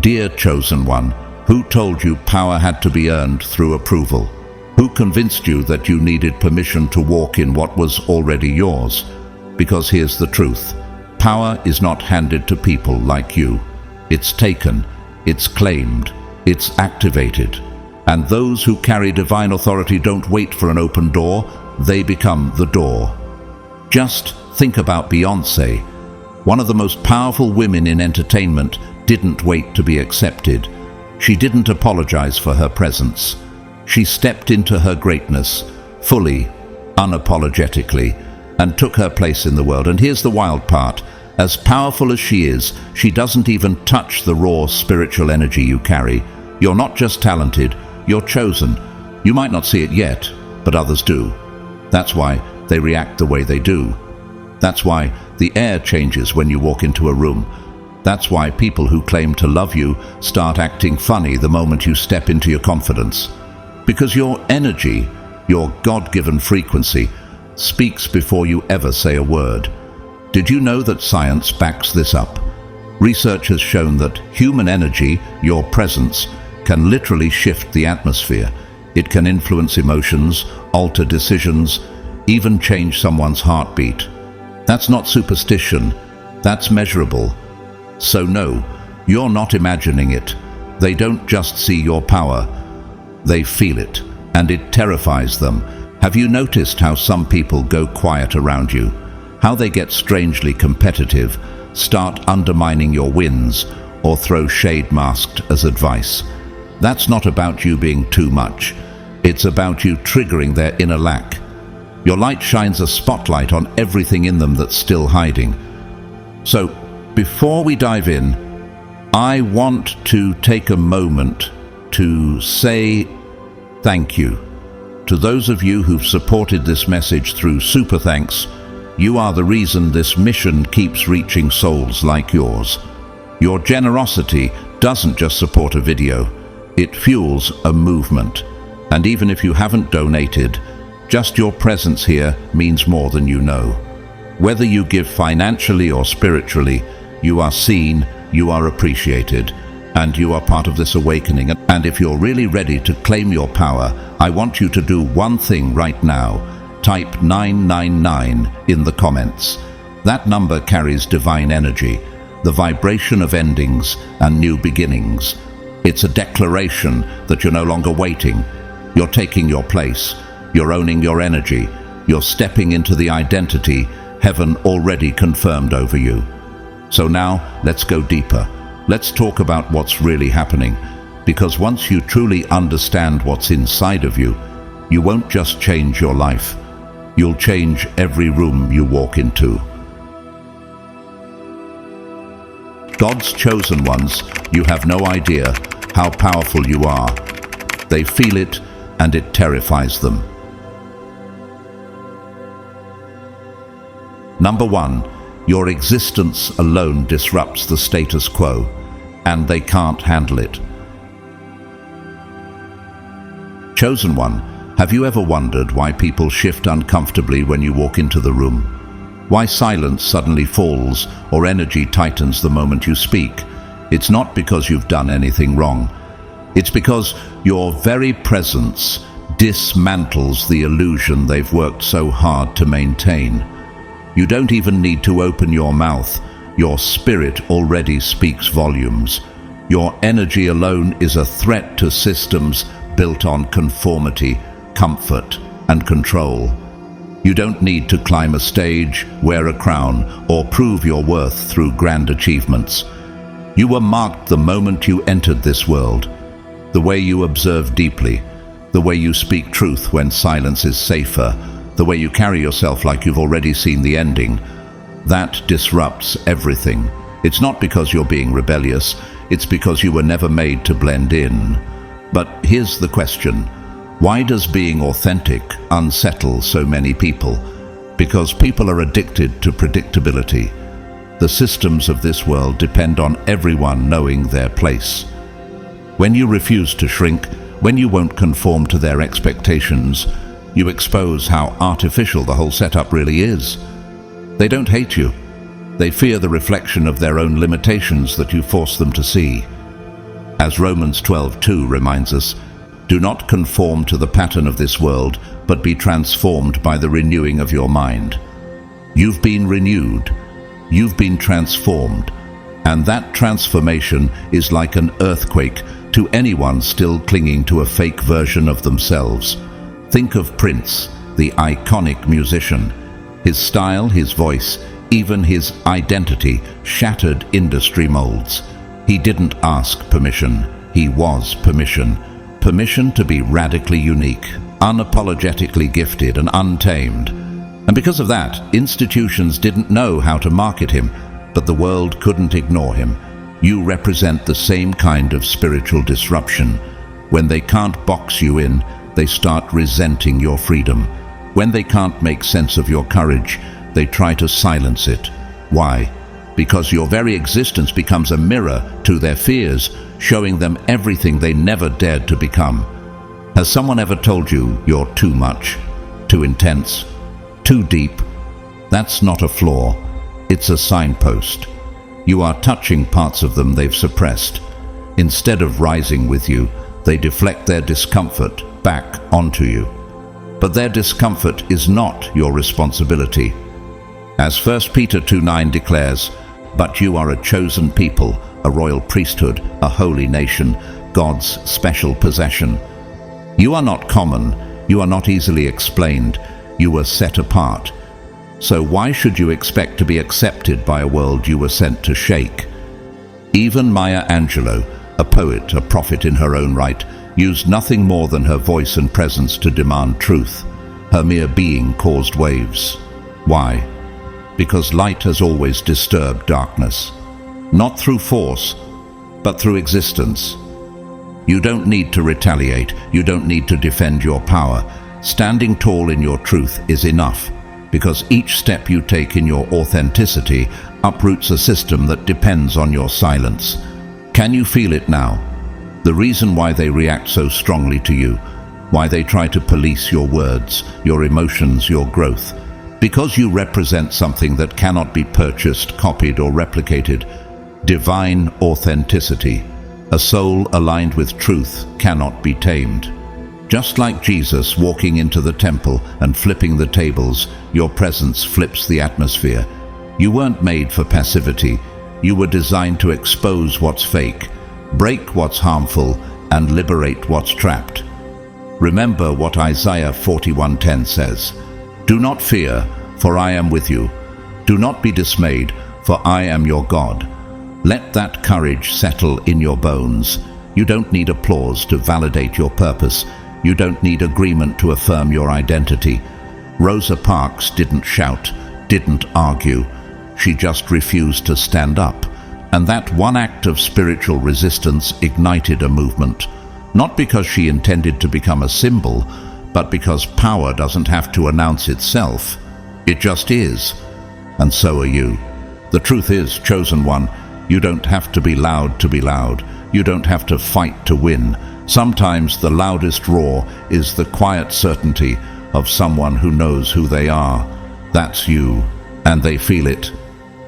Dear chosen one, who told you power had to be earned through approval? Who convinced you that you needed permission to walk in what was already yours? Because here's the truth. Power is not handed to people like you. It's taken, it's claimed, it's activated. And those who carry divine authority don't wait for an open door, they become the door. Just think about Beyoncé. One of the most powerful women in entertainment didn't wait to be accepted. She didn't apologize for her presence. She stepped into her greatness, fully, unapologetically, and took her place in the world. And here's the wild part. As powerful as she is, she doesn't even touch the raw spiritual energy you carry. You're not just talented, you're chosen. You might not see it yet, but others do. That's why they react the way they do. That's why the air changes when you walk into a room. That's why people who claim to love you start acting funny the moment you step into your confidence. Because your energy, your God-given frequency, speaks before you ever say a word. Did you know that science backs this up? Research has shown that human energy, your presence, can literally shift the atmosphere. It can influence emotions, alter decisions, even change someone's heartbeat. That's not superstition, that's measurable. So no, you're not imagining it. They don't just see your power, they feel it, and it terrifies them. Have you noticed how some people go quiet around you? How they get strangely competitive, start undermining your wins, or throw shade masked as advice? That's not about you being too much. It's about you triggering their inner lack. Your light shines a spotlight on everything in them that's still hiding. So, before we dive in, I want to take a moment to say thank you to those of you who've supported this message through Super Thanks. You are the reason this mission keeps reaching souls like yours. Your generosity doesn't just support a video, it fuels a movement. And even if you haven't donated, just your presence here means more than you know. Whether you give financially or spiritually, you are seen, you are appreciated, and you are part of this awakening. And if you're really ready to claim your power, I want you to do one thing right now. Type 999 in the comments. That number carries divine energy, the vibration of endings and new beginnings. It's a declaration that you're no longer waiting. You're taking your place. You're owning your energy. You're stepping into the identity heaven already confirmed over you. So now, let's go deeper. Let's talk about what's really happening. Because once you truly understand what's inside of you, you won't just change your life. You'll change every room you walk into. God's chosen ones, you have no idea how powerful you are. They feel it, and it terrifies them. Number 1, your existence alone disrupts the status quo, and they can't handle it. Chosen one, have you ever wondered why people shift uncomfortably when you walk into the room? Why silence suddenly falls or energy tightens the moment you speak? It's not because you've done anything wrong. It's because your very presence dismantles the illusion they've worked so hard to maintain. You don't even need to open your mouth. Your spirit already speaks volumes. Your energy alone is a threat to systems built on conformity, comfort, and control. You don't need to climb a stage, wear a crown, or prove your worth through grand achievements. You were marked the moment you entered this world. The way you observe deeply, the way you speak truth when silence is safer, the way you carry yourself like you've already seen the ending, that disrupts everything. It's not because you're being rebellious, it's because you were never made to blend in. But here's the question. Why does being authentic unsettle so many people? Because people are addicted to predictability. The systems of this world depend on everyone knowing their place. When you refuse to shrink, when you won't conform to their expectations, you expose how artificial the whole setup really is. They don't hate you. They fear the reflection of their own limitations that you force them to see. As Romans 12:2 reminds us, do not conform to the pattern of this world, but be transformed by the renewing of your mind. You've been renewed, you've been transformed, and that transformation is like an earthquake to anyone still clinging to a fake version of themselves. Think of Prince, the iconic musician. His style, his voice, even his identity shattered industry molds. He didn't ask permission, he was permission. Permission to be radically unique, unapologetically gifted and untamed. And because of that, institutions didn't know how to market him, but the world couldn't ignore him. You represent the same kind of spiritual disruption. When they can't box you in, they start resenting your freedom. When they can't make sense of your courage, they try to silence it. Why? Because your very existence becomes a mirror to their fears, showing them everything they never dared to become. Has someone ever told you you're too much, too intense, too deep? That's not a flaw, it's a signpost. You are touching parts of them they've suppressed. Instead of rising with you, they deflect their discomfort back onto you. But their discomfort is not your responsibility. As 1 Peter 2:9 declares, but you are a chosen people, a royal priesthood, a holy nation, God's special possession. You are not common, you are not easily explained, you were set apart. So why should you expect to be accepted by a world you were sent to shake? Even Maya Angelou, a poet, a prophet in her own right, used nothing more than her voice and presence to demand truth. Her mere being caused waves. Why? Because light has always disturbed darkness. Not through force, but through existence. You don't need to retaliate, you don't need to defend your power. Standing tall in your truth is enough, because each step you take in your authenticity uproots a system that depends on your silence. Can you feel it now? The reason why they react so strongly to you, why they try to police your words, your emotions, your growth. Because you represent something that cannot be purchased, copied, or replicated. Divine authenticity. A soul aligned with truth cannot be tamed. Just like Jesus walking into the temple and flipping the tables, your presence flips the atmosphere. You weren't made for passivity. You were designed to expose what's fake, break what's harmful, and liberate what's trapped. Remember what Isaiah 41:10 says. Do not fear, for I am with you. Do not be dismayed, for I am your God. Let that courage settle in your bones. You don't need applause to validate your purpose. You don't need agreement to affirm your identity. Rosa Parks didn't shout, didn't argue. She just refused to stand up. And that one act of spiritual resistance ignited a movement. Not because she intended to become a symbol, but because power doesn't have to announce itself. It just is. And so are you. The truth is, chosen one, you don't have to be loud to be loud. You don't have to fight to win. Sometimes the loudest roar is the quiet certainty of someone who knows who they are. That's you, and they feel it,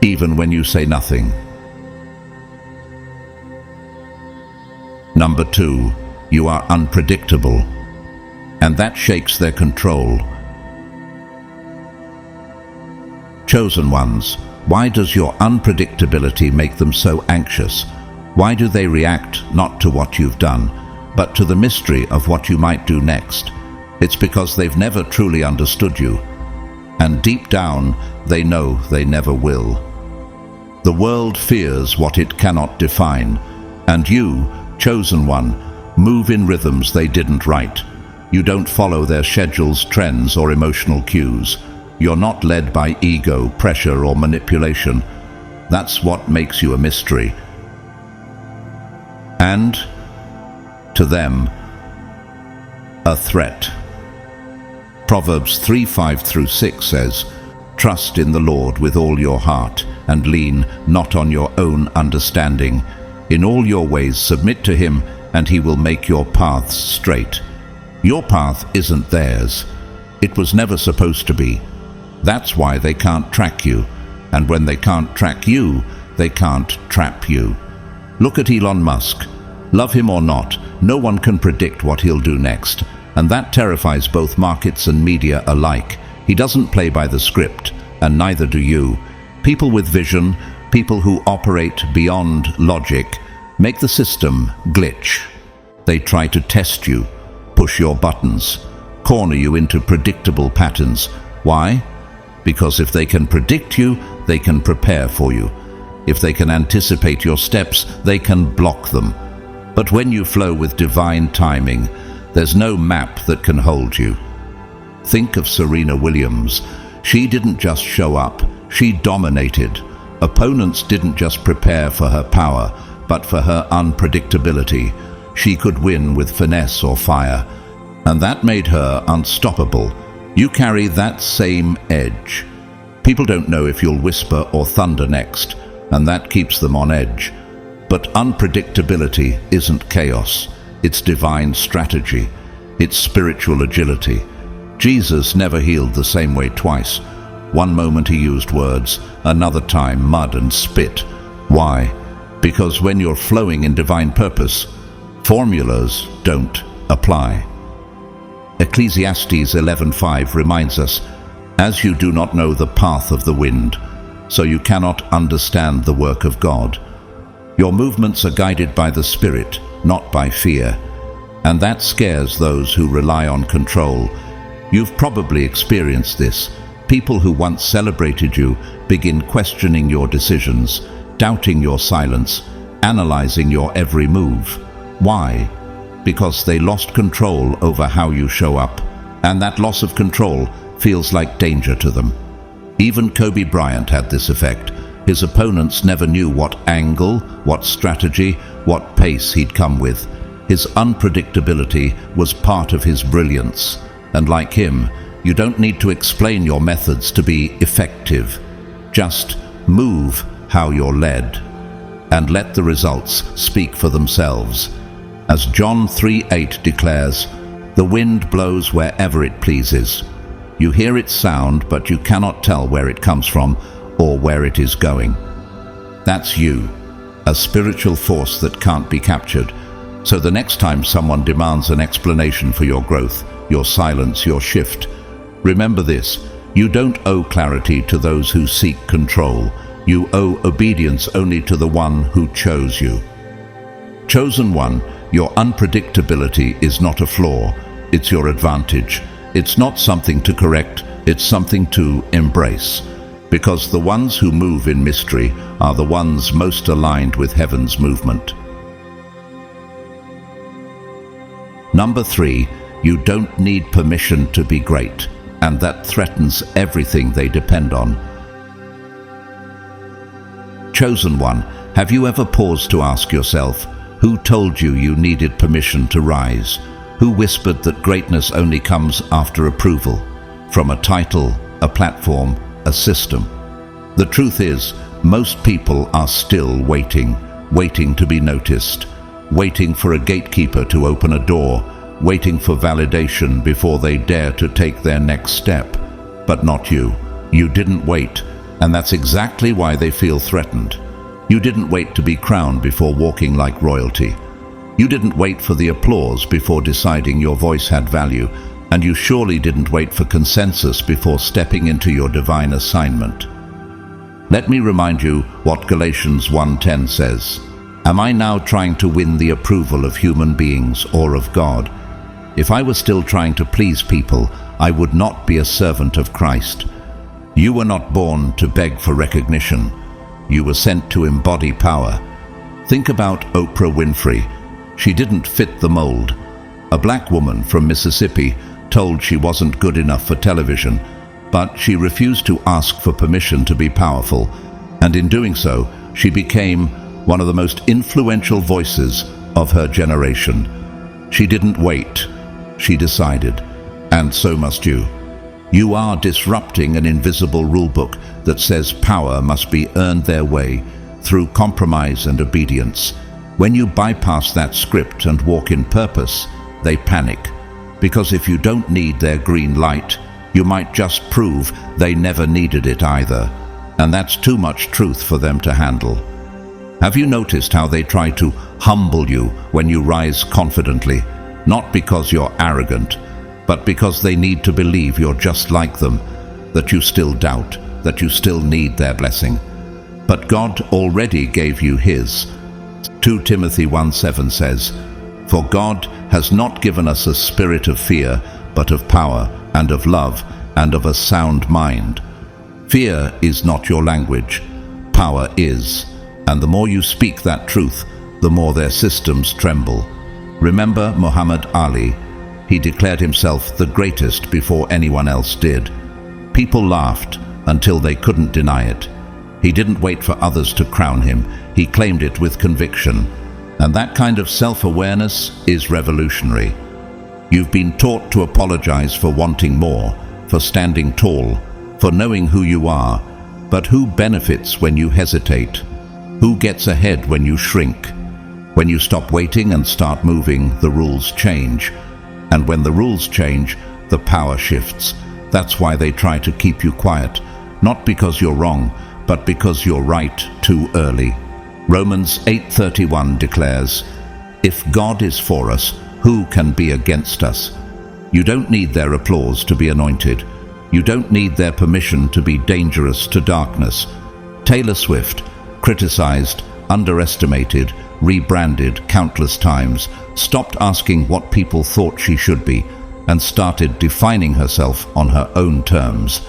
even when you say nothing. Number 2, you are unpredictable, and that shakes their control. Chosen ones, why does your unpredictability make them so anxious? Why do they react not to what you've done, but to the mystery of what you might do next? It's because they've never truly understood you, and deep down they know they never will. The world fears what it cannot define, and you, chosen one, move in rhythms they didn't write. You don't follow their schedules, trends, or emotional cues. You're not led by ego, pressure, or manipulation. That's what makes you a mystery. And, to them, a threat. Proverbs 3:5-6 says, Trust in the Lord with all your heart, and lean not on your own understanding. In all your ways submit to him, and he will make your paths straight. Your path isn't theirs. It was never supposed to be. That's why they can't track you. And when they can't track you, they can't trap you. Look at Elon Musk. Love him or not, no one can predict what he'll do next, and that terrifies both markets and media alike. He doesn't play by the script, and neither do you. People with vision, people who operate beyond logic, make the system glitch. They try to test you, push your buttons, corner you into predictable patterns. Why? Because if they can predict you, they can prepare for you. If they can anticipate your steps, they can block them. But when you flow with divine timing, there's no map that can hold you. Think of Serena Williams. She didn't just show up, she dominated. Opponents didn't just prepare for her power, but for her unpredictability. She could win with finesse or fire, and that made her unstoppable. You carry that same edge. People don't know if you'll whisper or thunder next, and that keeps them on edge. But unpredictability isn't chaos, it's divine strategy, it's spiritual agility. Jesus never healed the same way twice. One moment he used words, another time mud and spit. Why? Because when you're flowing in divine purpose, formulas don't apply. Ecclesiastes 11:5 reminds us, "As you do not know the path of the wind, so you cannot understand the work of God." Your movements are guided by the Spirit, not by fear, and that scares those who rely on control. You've probably experienced this. People who once celebrated you begin questioning your decisions, doubting your silence, analyzing your every move. Why? Because they lost control over how you show up, and that loss of control feels like danger to them. Even Kobe Bryant had this effect. His opponents never knew what angle, what strategy, what pace he'd come with. His unpredictability was part of his brilliance, and like him, you don't need to explain your methods to be effective. Just move how you're led, and let the results speak for themselves. As John 3:8 declares, "The wind blows wherever it pleases. You hear its sound, but you cannot tell where it comes from or where it is going." That's you, a spiritual force that can't be captured. So the next time someone demands an explanation for your growth, your silence, your shift, remember this: you don't owe clarity to those who seek control. You owe obedience only to the one who chose you. Chosen one, your unpredictability is not a flaw, it's your advantage. It's not something to correct, it's something to embrace. Because the ones who move in mystery are the ones most aligned with heaven's movement. Number 3, you don't need permission to be great, and that threatens everything they depend on. Chosen one, have you ever paused to ask yourself, who told you you needed permission to rise? Who whispered that greatness only comes after approval? From a title, a platform, a system. The truth is, most people are still waiting to be noticed, waiting for a gatekeeper to open a door, waiting for validation before they dare to take their next step. But not you. You didn't wait, and that's exactly why they feel threatened. You didn't wait to be crowned before walking like royalty. You didn't wait for the applause before deciding your voice had value, and you surely didn't wait for consensus before stepping into your divine assignment. Let me remind you what Galatians 1:10 says. Am I now trying to win the approval of human beings or of God? If I was still trying to please people, I would not be a servant of Christ. You were not born to beg for recognition. You were sent to embody power. Think about Oprah Winfrey. She didn't fit the mold. A black woman from Mississippi told she wasn't good enough for television, but she refused to ask for permission to be powerful, and in doing so, she became one of the most influential voices of her generation. She didn't wait, she decided, and so must you. You are disrupting an invisible rulebook that says power must be earned their way through compromise and obedience. When you bypass that script and walk in purpose, they panic, because if you don't need their green light, you might just prove they never needed it either, and that's too much truth for them to handle. Have you noticed how they try to humble you when you rise confidently? Not because you're arrogant, but because they need to believe you're just like them, that you still doubt, that you still need their blessing. But God already gave you His. 2 Timothy 1:7 says, "For God has not given us a spirit of fear, but of power and of love and of a sound mind." Fear is not your language. Power is. And the more you speak that truth, the more their systems tremble. Remember Muhammad Ali? He declared himself the greatest before anyone else did. People laughed until they couldn't deny it. He didn't wait for others to crown him. He claimed it with conviction. And that kind of self-awareness is revolutionary. You've been taught to apologize for wanting more, for standing tall, for knowing who you are. But who benefits when you hesitate? Who gets ahead when you shrink? When you stop waiting and start moving, the rules change. And when the rules change, the power shifts. That's why they try to keep you quiet. Not because you're wrong, but because you're right too early. Romans 8:31 declares, "If God is for us, who can be against us?" You don't need their applause to be anointed. You don't need their permission to be dangerous to darkness. Taylor Swift, criticized, underestimated, rebranded countless times, stopped asking what people thought she should be, and started defining herself on her own terms.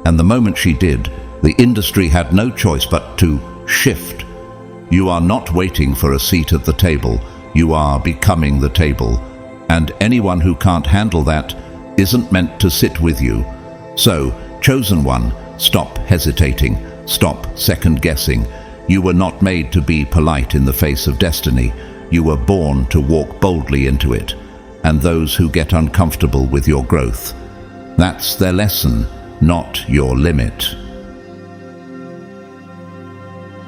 And the moment she did, the industry had no choice but to shift. You are not waiting for a seat at the table. You are becoming the table. And anyone who can't handle that isn't meant to sit with you. So, chosen one, stop hesitating. Stop second-guessing. You were not made to be polite in the face of destiny. You were born to walk boldly into it. And those who get uncomfortable with your growth, that's their lesson, not your limit.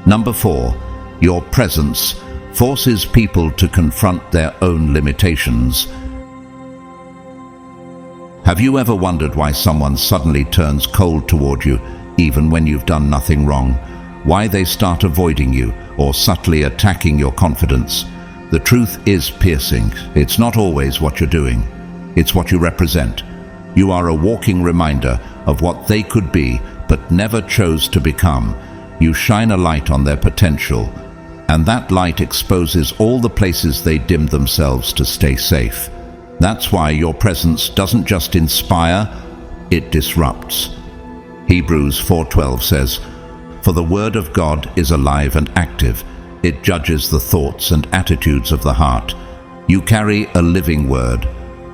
Number 4, your presence forces people to confront their own limitations. Have you ever wondered why someone suddenly turns cold toward you, even when you've done nothing wrong? Why they start avoiding you or subtly attacking your confidence? The truth is piercing. It's not always what you're doing. It's what you represent. You are a walking reminder of what they could be, but never chose to become. You shine a light on their potential, and that light exposes all the places they dimmed themselves to stay safe. That's why your presence doesn't just inspire, it disrupts. Hebrews 4:12 says, "For the word of God is alive and active. It judges the thoughts and attitudes of the heart." You carry a living word,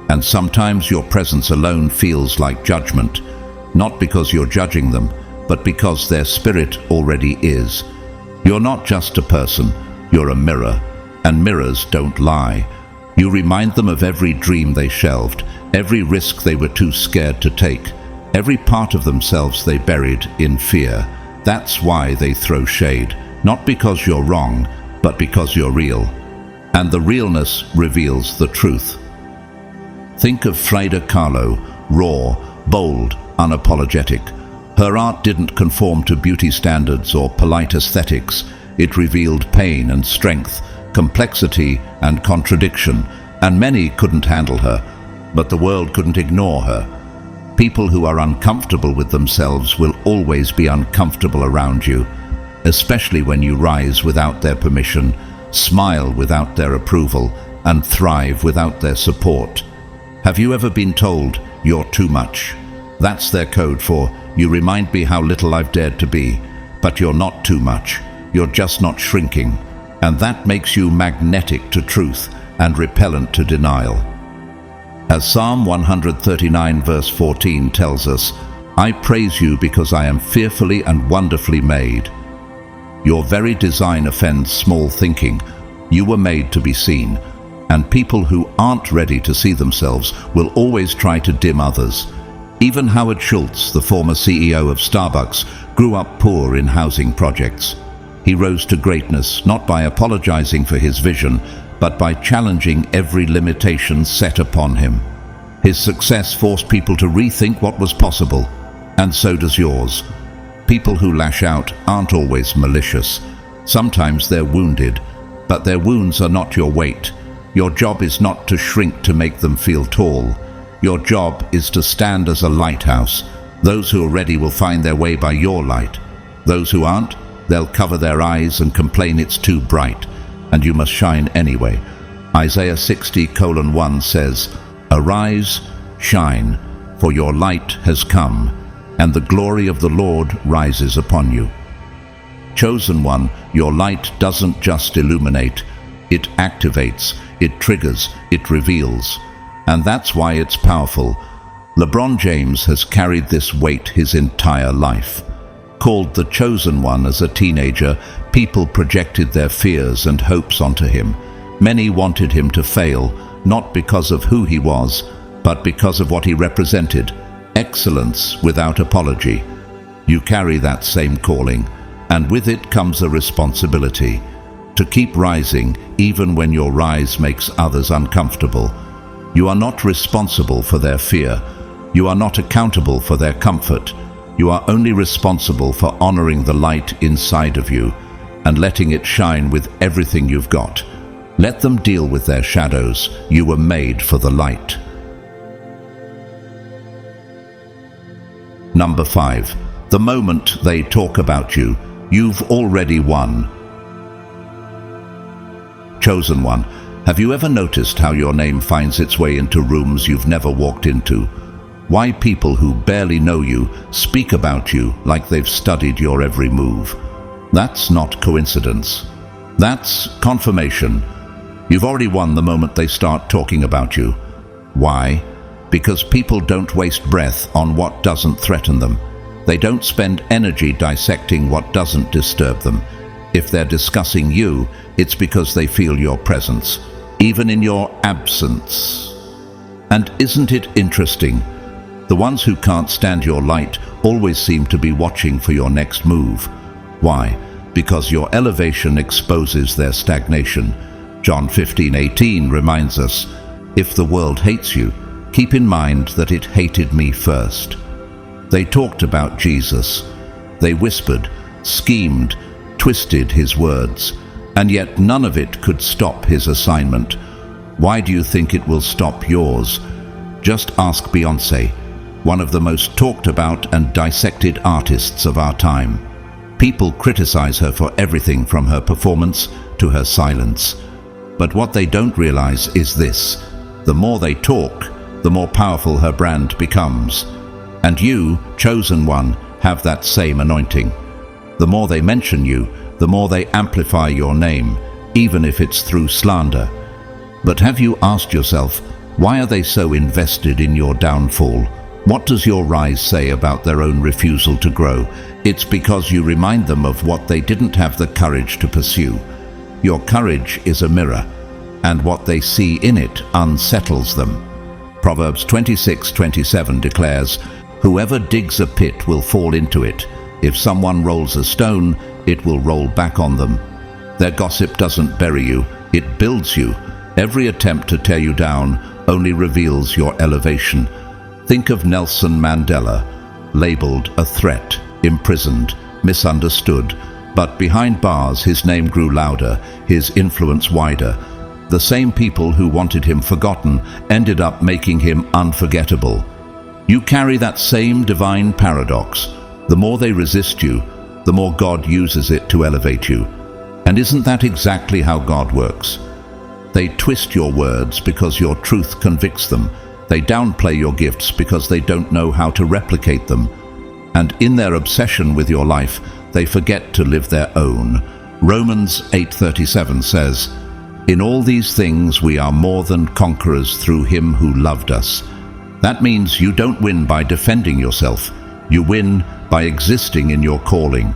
and sometimes your presence alone feels like judgment, not because you're judging them, but because their spirit already is. You're not just a person, you're a mirror, and mirrors don't lie. You remind them of every dream they shelved, every risk they were too scared to take, every part of themselves they buried in fear. That's why they throw shade, not because you're wrong, but because you're real. And the realness reveals the truth. Think of Frida Kahlo, raw, bold, unapologetic. Her art didn't conform to beauty standards or polite aesthetics. It revealed pain and strength, complexity and contradiction, and many couldn't handle her, but the world couldn't ignore her. People who are uncomfortable with themselves will always be uncomfortable around you, especially when you rise without their permission, smile without their approval, and thrive without their support. Have you ever been told, "You're too much"? That's their code for, "You remind me how little I've dared to be." But you're not too much. You're just not shrinking. And that makes you magnetic to truth and repellent to denial. As Psalm 139 verse 14 tells us, "I praise you because I am fearfully and wonderfully made." Your very design offends small thinking. You were made to be seen, and people who aren't ready to see themselves will always try to dim others. Even Howard Schultz, the former CEO of Starbucks, grew up poor in housing projects. He rose to greatness not by apologizing for his vision, but by challenging every limitation set upon him. His success forced people to rethink what was possible, and so does yours. People who lash out aren't always malicious. Sometimes they're wounded, but their wounds are not your weight. Your job is not to shrink to make them feel tall. Your job is to stand as a lighthouse. Those who are ready will find their way by your light. Those who aren't, they'll cover their eyes and complain it's too bright, and you must shine anyway. Isaiah 60:1 says, "Arise, shine, for your light has come, and the glory of the Lord rises upon you." Chosen one, your light doesn't just illuminate, it activates, it triggers, it reveals. And that's why it's powerful. LeBron James has carried this weight his entire life. Called the Chosen One as a teenager, people projected their fears and hopes onto him. Many wanted him to fail, not because of who he was, but because of what he represented. Excellence without apology. You carry that same calling, and with it comes a responsibility to keep rising even when your rise makes others uncomfortable. You are not responsible for their fear. You are not accountable for their comfort. You are only responsible for honoring the light inside of you and letting it shine with everything you've got. Let them deal with their shadows. You were made for the light. Number 5. The moment they talk about you, you've already won. Chosen one, have you ever noticed how your name finds its way into rooms you've never walked into? Why people who barely know you speak about you like they've studied your every move? That's not coincidence. That's confirmation. You've already won the moment they start talking about you. Why? Because people don't waste breath on what doesn't threaten them. They don't spend energy dissecting what doesn't disturb them. If they're discussing you, it's because they feel your presence, even in your absence. And isn't it interesting? The ones who can't stand your light always seem to be watching for your next move. Why? Because your elevation exposes their stagnation. John 15:18 reminds us, "If the world hates you, keep in mind that it hated me first." They talked about Jesus. They whispered, schemed, twisted his words, and yet none of it could stop his assignment. Why do you think it will stop yours? Just ask Beyoncé, one of the most talked about and dissected artists of our time. People criticize her for everything from her performance to her silence. But what they don't realize is this: the more they talk, the more powerful her brand becomes. And you, chosen one, have that same anointing. The more they mention you, the more they amplify your name, even if it's through slander. But have you asked yourself, why are they so invested in your downfall? What does your rise say about their own refusal to grow? It's because you remind them of what they didn't have the courage to pursue. Your courage is a mirror, and what they see in it unsettles them. Proverbs 26:27 declares, "Whoever digs a pit will fall into it. If someone rolls a stone, it will roll back on them." Their gossip doesn't bury you, it builds you. Every attempt to tear you down only reveals your elevation. Think of Nelson Mandela, labeled a threat, imprisoned, misunderstood, but behind bars his name grew louder, his influence wider. The same people who wanted him forgotten ended up making him unforgettable. You carry that same divine paradox. The more they resist you, the more God uses it to elevate you. And isn't that exactly how God works? They twist your words because your truth convicts them. They downplay your gifts because they don't know how to replicate them. And in their obsession with your life, they forget to live their own. Romans 8:37 says, "In all these things we are more than conquerors through him who loved us." That means you don't win by defending yourself. You win by existing in your calling.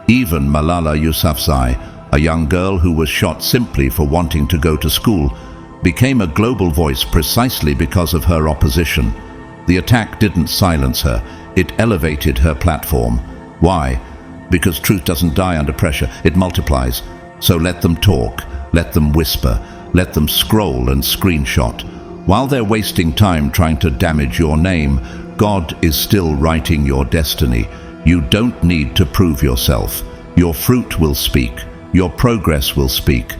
Even Malala Yousafzai, a young girl who was shot simply for wanting to go to school, became a global voice precisely because of her opposition. The attack didn't silence her, it elevated her platform. Why? Because truth doesn't die under pressure, it multiplies. So let them talk, let them whisper, let them scroll and screenshot. While they're wasting time trying to damage your name, God is still writing your destiny. You don't need to prove yourself. Your fruit will speak. Your progress will speak,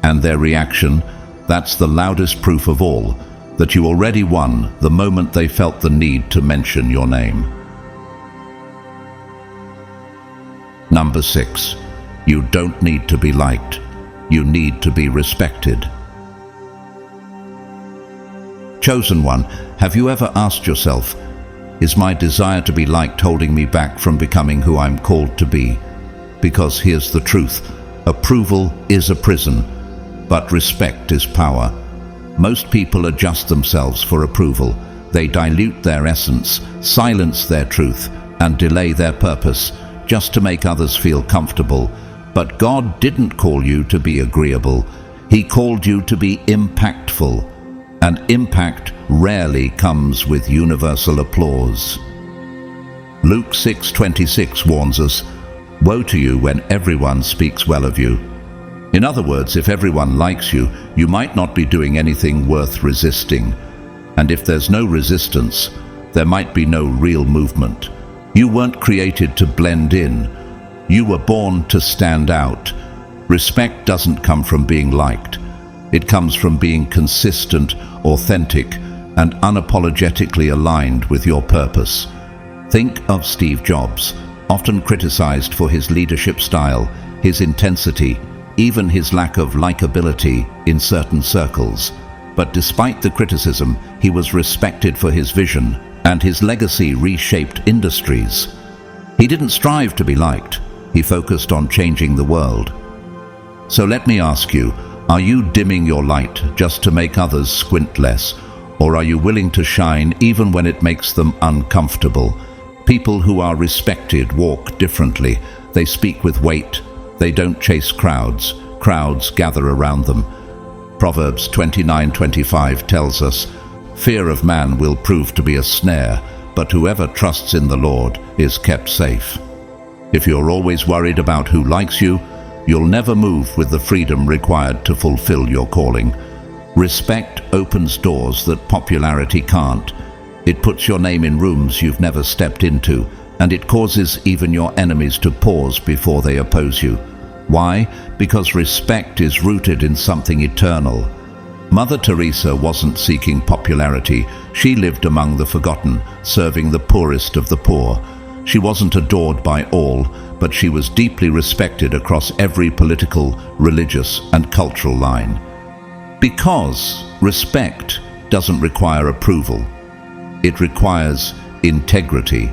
and their reaction, that's the loudest proof of all, that you already won the moment they felt the need to mention your name. Number 6. You don't need to be liked. You need to be respected. Chosen one, have you ever asked yourself, is my desire to be liked holding me back from becoming who I'm called to be? Because here's the truth, approval is a prison, but respect is power. Most people adjust themselves for approval. They dilute their essence, silence their truth, and delay their purpose, just to make others feel comfortable. But God didn't call you to be agreeable. He called you to be impactful. And impact rarely comes with universal applause. Luke 6:26 warns us, "Woe to you when everyone speaks well of you." In other words, if everyone likes you, you might not be doing anything worth resisting. And if there's no resistance, there might be no real movement. You weren't created to blend in. You were born to stand out. Respect doesn't come from being liked. It comes from being consistent, authentic, and unapologetically aligned with your purpose. Think of Steve Jobs, often criticized for his leadership style, his intensity, even his lack of likability in certain circles. But despite the criticism, he was respected for his vision, and his legacy reshaped industries. He didn't strive to be liked. He focused on changing the world. So let me ask you, are you dimming your light just to make others squint less? Or are you willing to shine even when it makes them uncomfortable? People who are respected walk differently. They speak with weight. They don't chase crowds. Crowds gather around them. Proverbs 29:25 tells us, "Fear of man will prove to be a snare, but whoever trusts in the Lord is kept safe." If you're always worried about who likes you, you'll never move with the freedom required to fulfill your calling. Respect opens doors that popularity can't. It puts your name in rooms you've never stepped into, and it causes even your enemies to pause before they oppose you. Why? Because respect is rooted in something eternal. Mother Teresa wasn't seeking popularity. She lived among the forgotten, serving the poorest of the poor. She wasn't adored by all, but she was deeply respected across every political, religious, and cultural line. Because respect doesn't require approval. It requires integrity.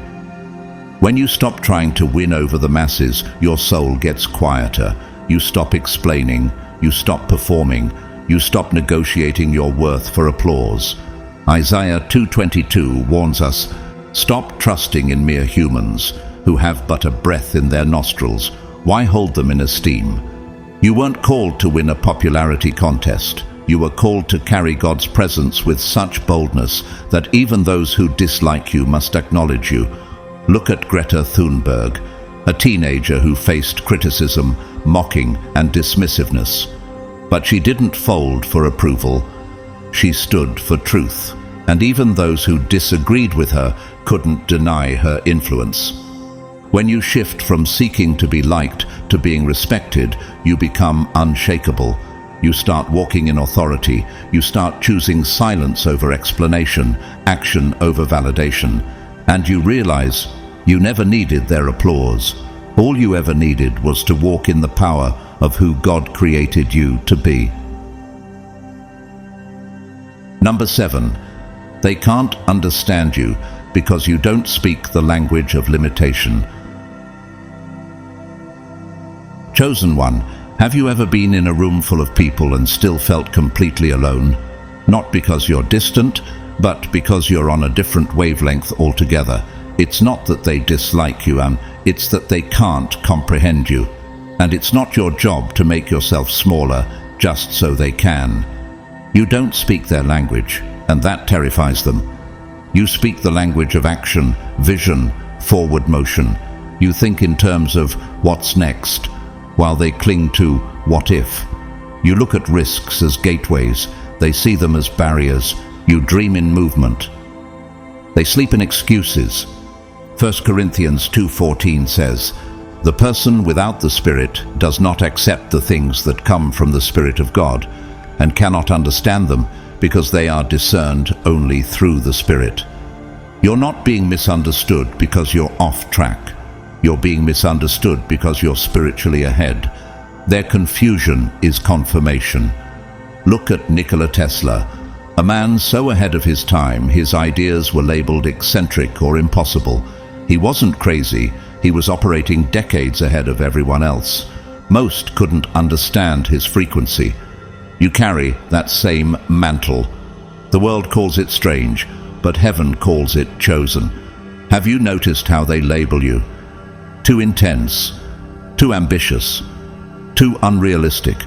When you stop trying to win over the masses, your soul gets quieter. You stop explaining, you stop performing, you stop negotiating your worth for applause. Isaiah 2:22 warns us, "Stop trusting in mere humans who have but a breath in their nostrils. Why hold them in esteem?" You weren't called to win a popularity contest. You were called to carry God's presence with such boldness that even those who dislike you must acknowledge you. Look at Greta Thunberg, a teenager who faced criticism, mocking, and dismissiveness. But she didn't fold for approval. She stood for truth, and even those who disagreed with her couldn't deny her influence. When you shift from seeking to be liked to being respected, you become unshakable. You start walking in authority. You start choosing silence over explanation, action over validation. And you realize you never needed their applause. All you ever needed was to walk in the power of who God created you to be. Number 7, they can't understand you because you don't speak the language of limitation. Chosen one, have you ever been in a room full of people and still felt completely alone? Not because you're distant, but because you're on a different wavelength altogether. It's not that they dislike you, it's that they can't comprehend you. And it's not your job to make yourself smaller just so they can. You don't speak their language, and that terrifies them. You speak the language of action, vision, forward motion. You think in terms of what's next, while they cling to what if. You look at risks as gateways. They see them as barriers. You dream in movement. They sleep in excuses. 1 Corinthians 2:14 says, The person without the Spirit does not accept the things that come from the Spirit of God and cannot understand them because they are discerned only through the Spirit. You're not being misunderstood because you're off track. You're being misunderstood because you're spiritually ahead. Their confusion is confirmation. Look at Nikola Tesla, a man so ahead of his time his ideas were labeled eccentric or impossible. He wasn't crazy, he was operating decades ahead of everyone else. Most couldn't understand his frequency. You carry that same mantle. The world calls it strange, but heaven calls it chosen. Have you noticed how they label you? Too intense, too ambitious, too unrealistic.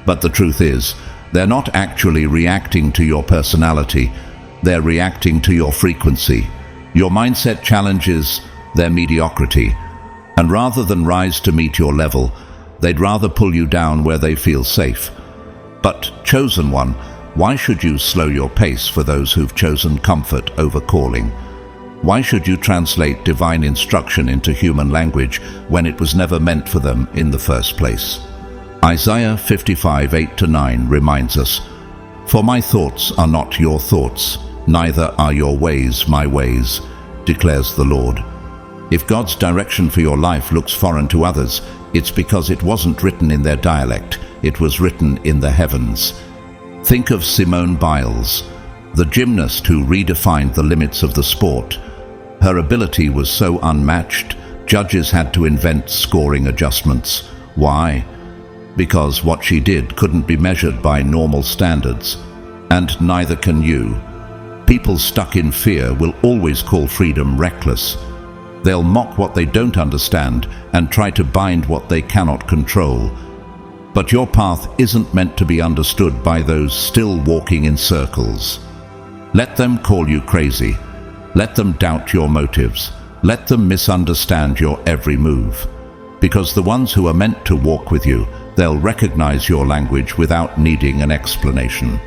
But the truth is, they're not actually reacting to your personality, they're reacting to your frequency. Your mindset challenges their mediocrity, and rather than rise to meet your level, they'd rather pull you down where they feel safe. But, chosen one, why should you slow your pace for those who've chosen comfort over calling? Why should you translate divine instruction into human language when it was never meant for them in the first place? Isaiah 55:8-9 reminds us, "For my thoughts are not your thoughts, neither are your ways my ways, declares the Lord." If God's direction for your life looks foreign to others, it's because it wasn't written in their dialect, it was written in the heavens. Think of Simone Biles, the gymnast who redefined the limits of the sport. Her ability was so unmatched, judges had to invent scoring adjustments. Why? Because what she did couldn't be measured by normal standards. And neither can you. People stuck in fear will always call freedom reckless. They'll mock what they don't understand and try to bind what they cannot control. But your path isn't meant to be understood by those still walking in circles. Let them call you crazy. Let them doubt your motives. Let them misunderstand your every move. Because the ones who are meant to walk with you, they'll recognize your language without needing an explanation.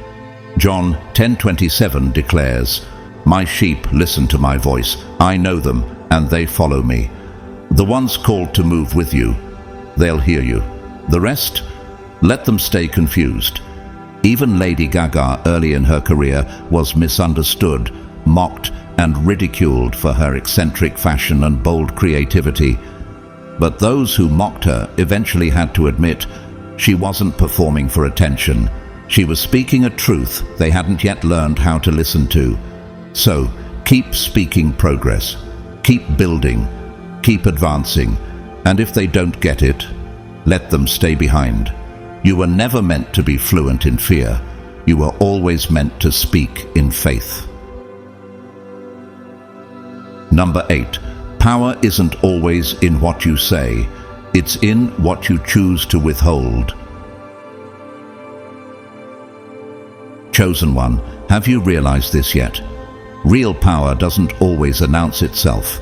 John 10:27 declares, "My sheep listen to my voice. I know them, and they follow me." The ones called to move with you, they'll hear you. The rest, let them stay confused. Even Lady Gaga early in her career was misunderstood, mocked, and ridiculed for her eccentric fashion and bold creativity. But those who mocked her eventually had to admit she wasn't performing for attention. She was speaking a truth they hadn't yet learned how to listen to. So, keep speaking progress. Keep building. Keep advancing. And if they don't get it, let them stay behind. You were never meant to be fluent in fear. You were always meant to speak in faith. Number 8. Power isn't always in what you say. It's in what you choose to withhold. Chosen one, have you realized this yet? Real power doesn't always announce itself.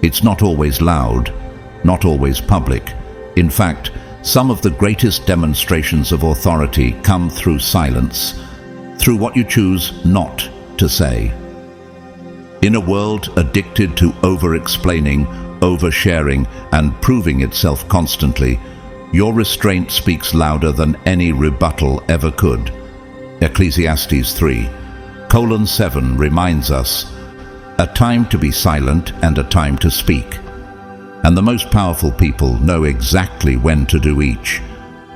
It's not always loud, not always public. In fact, some of the greatest demonstrations of authority come through silence, through what you choose not to say. In a world addicted to over-explaining, oversharing, and proving itself constantly, your restraint speaks louder than any rebuttal ever could. Ecclesiastes 3:7 reminds us, "A time to be silent and a time to speak." And the most powerful people know exactly when to do each.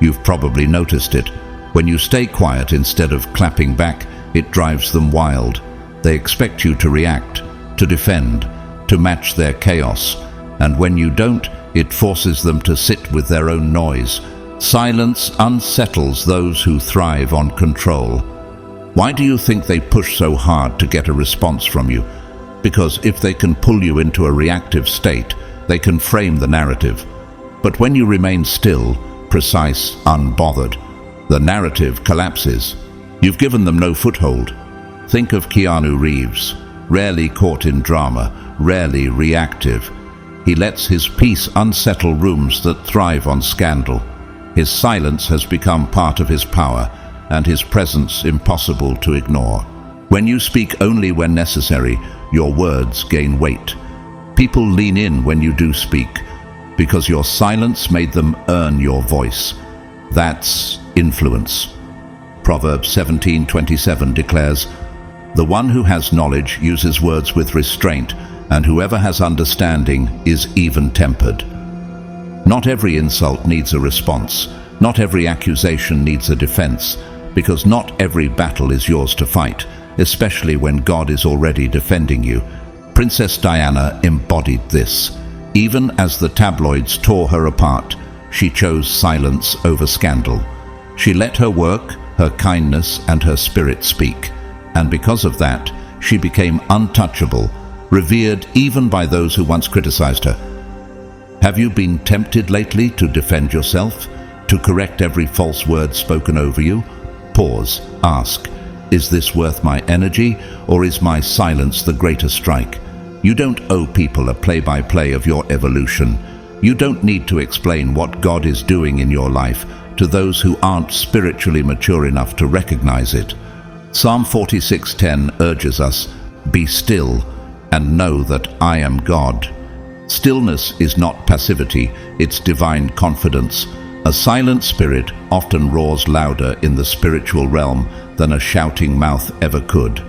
You've probably noticed it. When you stay quiet instead of clapping back, it drives them wild. They expect you to react, to defend, to match their chaos. And when you don't, it forces them to sit with their own noise. Silence unsettles those who thrive on control. Why do you think they push so hard to get a response from you? Because if they can pull you into a reactive state, they can frame the narrative. But when you remain still, precise, unbothered, the narrative collapses. You've given them no foothold. Think of Keanu Reeves, rarely caught in drama, rarely reactive. He lets his peace unsettle rooms that thrive on scandal. His silence has become part of his power, and his presence impossible to ignore. When you speak only when necessary, your words gain weight. People lean in when you do speak, because your silence made them earn your voice. That's influence. Proverbs 17:27 declares, "The one who has knowledge uses words with restraint, and whoever has understanding is even-tempered." Not every insult needs a response. Not every accusation needs a defense, because not every battle is yours to fight, especially when God is already defending you. Princess Diana embodied this. Even as the tabloids tore her apart, she chose silence over scandal. She let her work, her kindness, and her spirit speak. And because of that, she became untouchable, revered even by those who once criticized her. Have you been tempted lately to defend yourself, to correct every false word spoken over you? Pause, ask, is this worth my energy, or is my silence the greater strike? You don't owe people a play-by-play of your evolution. You don't need to explain what God is doing in your life to those who aren't spiritually mature enough to recognize it. Psalm 46:10 urges us, "Be still and know that I am God." Stillness is not passivity, it's divine confidence. A silent spirit often roars louder in the spiritual realm than a shouting mouth ever could.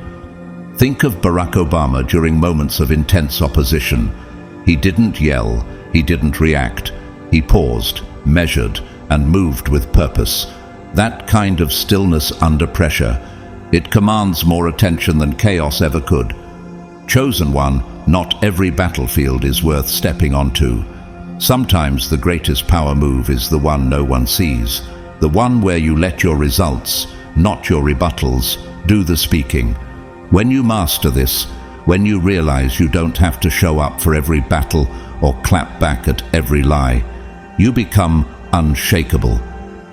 Think of Barack Obama during moments of intense opposition. He didn't yell, he didn't react. He paused, measured, and moved with purpose. That kind of stillness under pressure, it commands more attention than chaos ever could. Chosen one, not every battlefield is worth stepping onto. Sometimes the greatest power move is the one no one sees, the one where you let your results, not your rebuttals, do the speaking. When you master this, when you realize you don't have to show up for every battle or clap back at every lie, you become unshakable.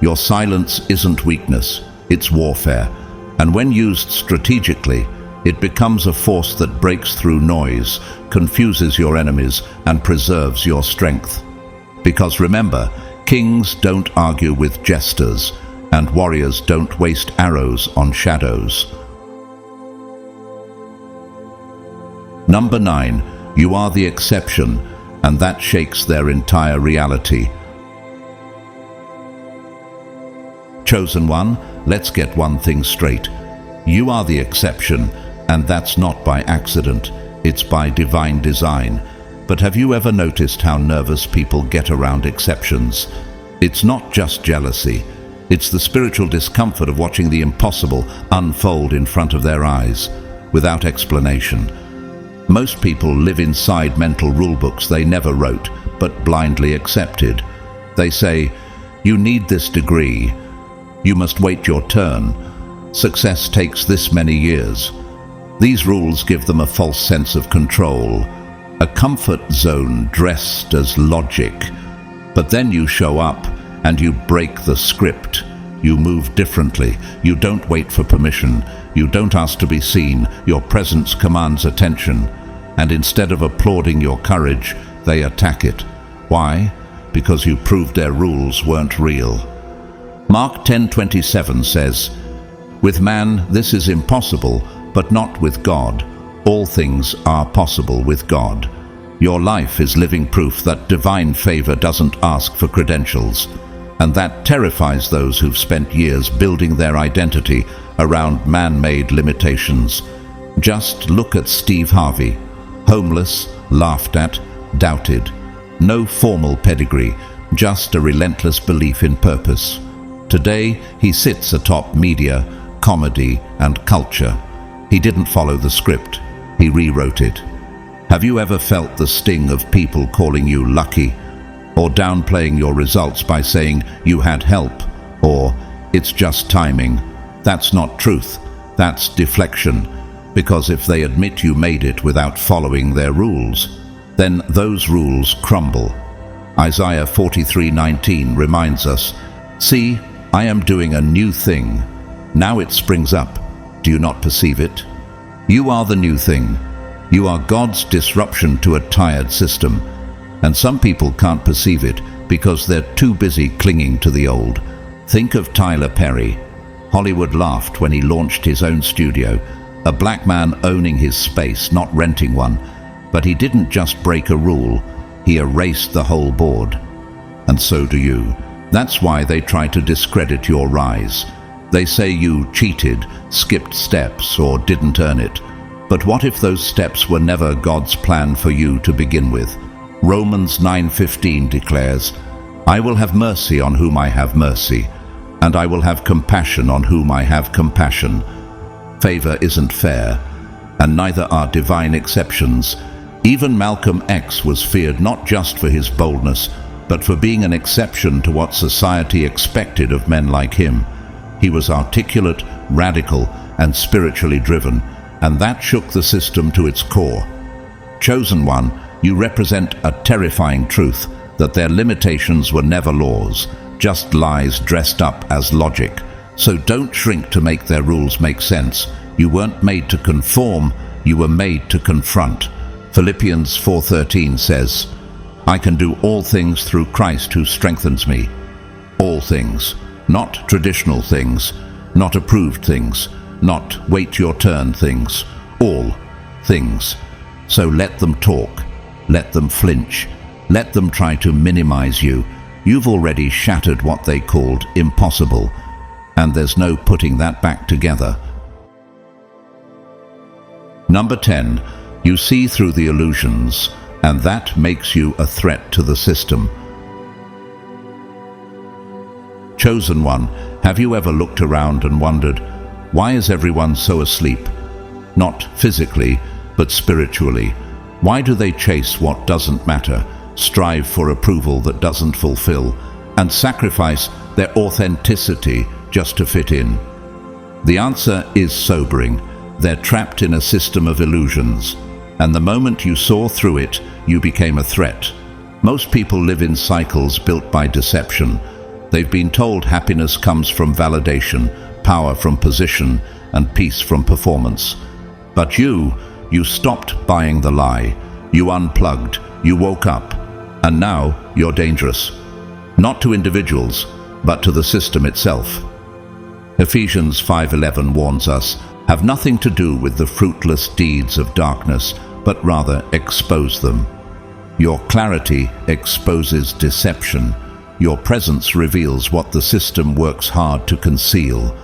Your silence isn't weakness, it's warfare. And when used strategically, it becomes a force that breaks through noise, confuses your enemies, and preserves your strength. Because remember, kings don't argue with jesters, and warriors don't waste arrows on shadows. Number 9, you are the exception, and that shakes their entire reality. Chosen one, let's get one thing straight. You are the exception, and that's not by accident, it's by divine design. But have you ever noticed how nervous people get around exceptions? It's not just jealousy, it's the spiritual discomfort of watching the impossible unfold in front of their eyes, without explanation. Most people live inside mental rulebooks they never wrote, but blindly accepted. They say, "You need this degree. You must wait your turn. Success takes this many years." These rules give them a false sense of control, a comfort zone dressed as logic. But then you show up and you break the script. You move differently. You don't wait for permission. You don't ask to be seen. Your presence commands attention. And instead of applauding your courage, they attack it. Why? Because you proved their rules weren't real. Mark 10:27 says, "With man this is impossible, but not with God. All things are possible with God." Your life is living proof that divine favor doesn't ask for credentials, and that terrifies those who've spent years building their identity around man-made limitations. Just look at Steve Harvey. Homeless, laughed at, doubted. No formal pedigree, just a relentless belief in purpose. Today, he sits atop media, comedy, and culture. He didn't follow the script, he rewrote it. Have you ever felt the sting of people calling you lucky, or downplaying your results by saying you had help, or it's just timing? That's not truth, that's deflection, because if they admit you made it without following their rules, then those rules crumble. Isaiah 43:19 reminds us, "See, I am doing a new thing. Now it springs up. Do you not perceive it?" You are the new thing. You are God's disruption to a tired system. And some people can't perceive it because they're too busy clinging to the old. Think of Tyler Perry. Hollywood laughed when he launched his own studio, a black man owning his space, not renting one. But he didn't just break a rule. he erased the whole board. And so do you. That's why they try to discredit your rise. They say you cheated, skipped steps, or didn't earn it. But what if those steps were never God's plan for you to begin with? Romans 9:15 declares, "I will have mercy on whom I have mercy, and I will have compassion on whom I have compassion." Favor isn't fair, and neither are divine exceptions. Even Malcolm X was feared not just for his boldness, but for being an exception to what society expected of men like him. He was articulate, radical, and spiritually driven, and that shook the system to its core. Chosen one, you represent a terrifying truth that their limitations were never laws, just lies dressed up as logic. So don't shrink to make their rules make sense. You weren't made to conform, you were made to confront. Philippians 4:13 says, "I can do all things through Christ who strengthens me." All things, not traditional things, not approved things, not wait your turn things, all things. So let them talk, let them flinch, let them try to minimize you. You've already shattered what they called impossible, and there's no putting that back together. Number 10, you see through the illusions, and that makes you a threat to the system. Chosen one, have you ever looked around and wondered, why is everyone so asleep? Not physically, but spiritually. Why do they chase what doesn't matter, strive for approval that doesn't fulfill, and sacrifice their authenticity just to fit in? The answer is sobering. They're trapped in a system of illusions, and the moment you saw through it, you became a threat. Most people live in cycles built by deception. They've been told happiness comes from validation, power from position, and peace from performance. But you stopped buying the lie. You unplugged, you woke up, and now you're dangerous. Not to individuals, but to the system itself. Ephesians 5:11 warns us, "Have nothing to do with the fruitless deeds of darkness, but rather expose them." Your clarity exposes deception. Your presence reveals what the system works hard to conceal.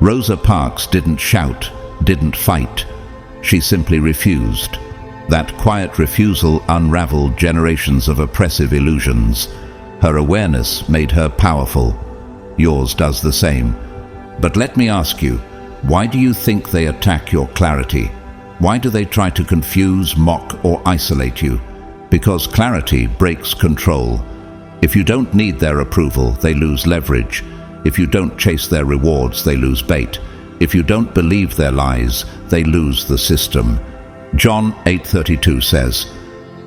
Rosa Parks didn't shout, didn't fight. She simply refused. That quiet refusal unraveled generations of oppressive illusions. Her awareness made her powerful. Yours does the same. But let me ask you, why do you think they attack your clarity? Why do they try to confuse, mock, or isolate you? Because clarity breaks control. If you don't need their approval, they lose leverage. If you don't chase their rewards, they lose bait. If you don't believe their lies, they lose the system. John 8:32 says,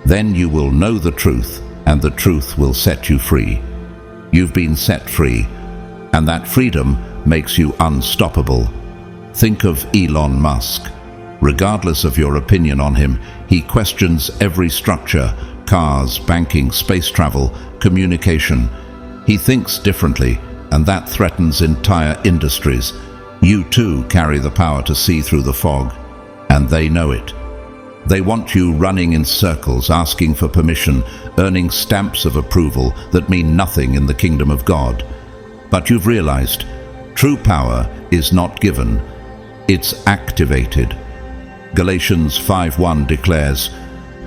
"Then you will know the truth, and the truth will set you free." You've been set free, and that freedom makes you unstoppable. Think of Elon Musk. Regardless of your opinion on him, he questions every structure, cars, banking, space travel, communication. He thinks differently, and that threatens entire industries. You too carry the power to see through the fog, and they know it. They want you running in circles, asking for permission, earning stamps of approval that mean nothing in the kingdom of God. But you've realized, true power is not given, it's activated. Galatians 5:1 declares,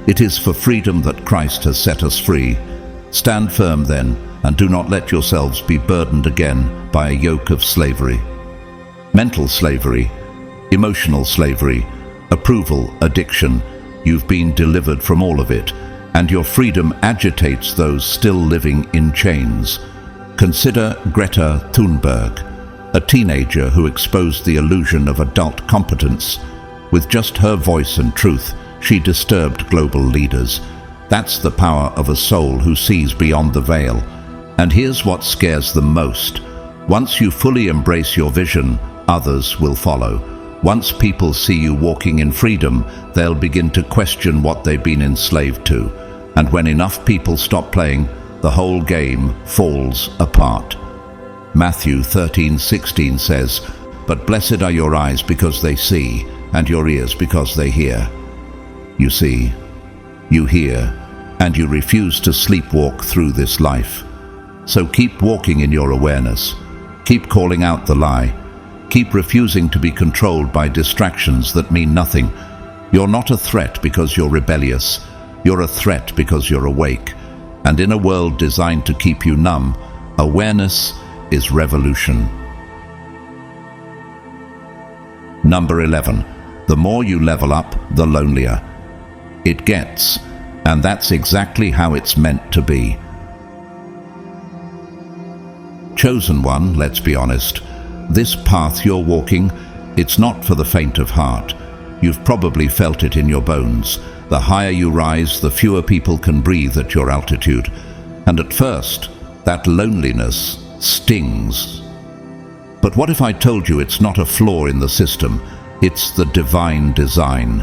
"It is for freedom that Christ has set us free. Stand firm then, and do not let yourselves be burdened again by a yoke of slavery." Mental slavery, emotional slavery, approval, addiction. You've been delivered from all of it, and your freedom agitates those still living in chains. Consider Greta Thunberg, a teenager who exposed the illusion of adult competence. With just her voice and truth, she disturbed global leaders. That's the power of a soul who sees beyond the veil. And here's what scares them most. Once you fully embrace your vision, others will follow. Once people see you walking in freedom, they'll begin to question what they've been enslaved to. And when enough people stop playing, the whole game falls apart. Matthew 13:16 says, "But blessed are your eyes because they see, and your ears because they hear." You see, you hear, and you refuse to sleepwalk through this life. So keep walking in your awareness. Keep calling out the lie. Keep refusing to be controlled by distractions that mean nothing. You're not a threat because you're rebellious. You're a threat because you're awake. And in a world designed to keep you numb, awareness is revolution. Number 11. The more you level up, the lonelier it gets. And that's exactly how it's meant to be. Chosen one, let's be honest. This path you're walking, it's not for the faint of heart. You've probably felt it in your bones. The higher you rise, the fewer people can breathe at your altitude. And at first, that loneliness stings. But what if I told you it's not a flaw in the system? It's the divine design.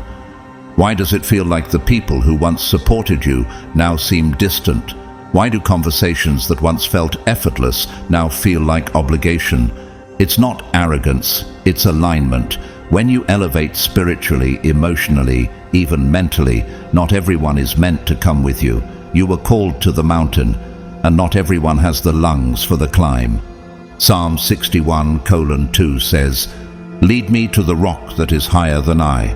Why does it feel like the people who once supported you now seem distant? Why do conversations that once felt effortless now feel like obligation? It's not arrogance, it's alignment. When you elevate spiritually, emotionally, even mentally, not everyone is meant to come with you. You were called to the mountain, and not everyone has the lungs for the climb. Psalm 61:2 says, "Lead me to the rock that is higher than I."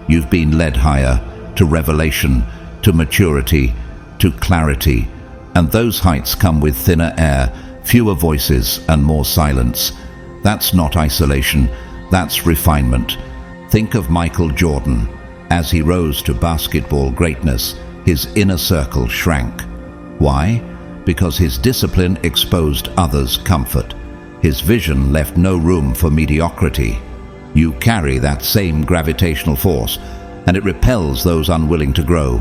You've been led higher, to revelation, to maturity, to clarity. And those heights come with thinner air, fewer voices, and more silence. That's not isolation, that's refinement. Think of Michael Jordan. As he rose to basketball greatness, his inner circle shrank. Why? Because his discipline exposed others' comfort. His vision left no room for mediocrity. You carry that same gravitational force, and it repels those unwilling to grow.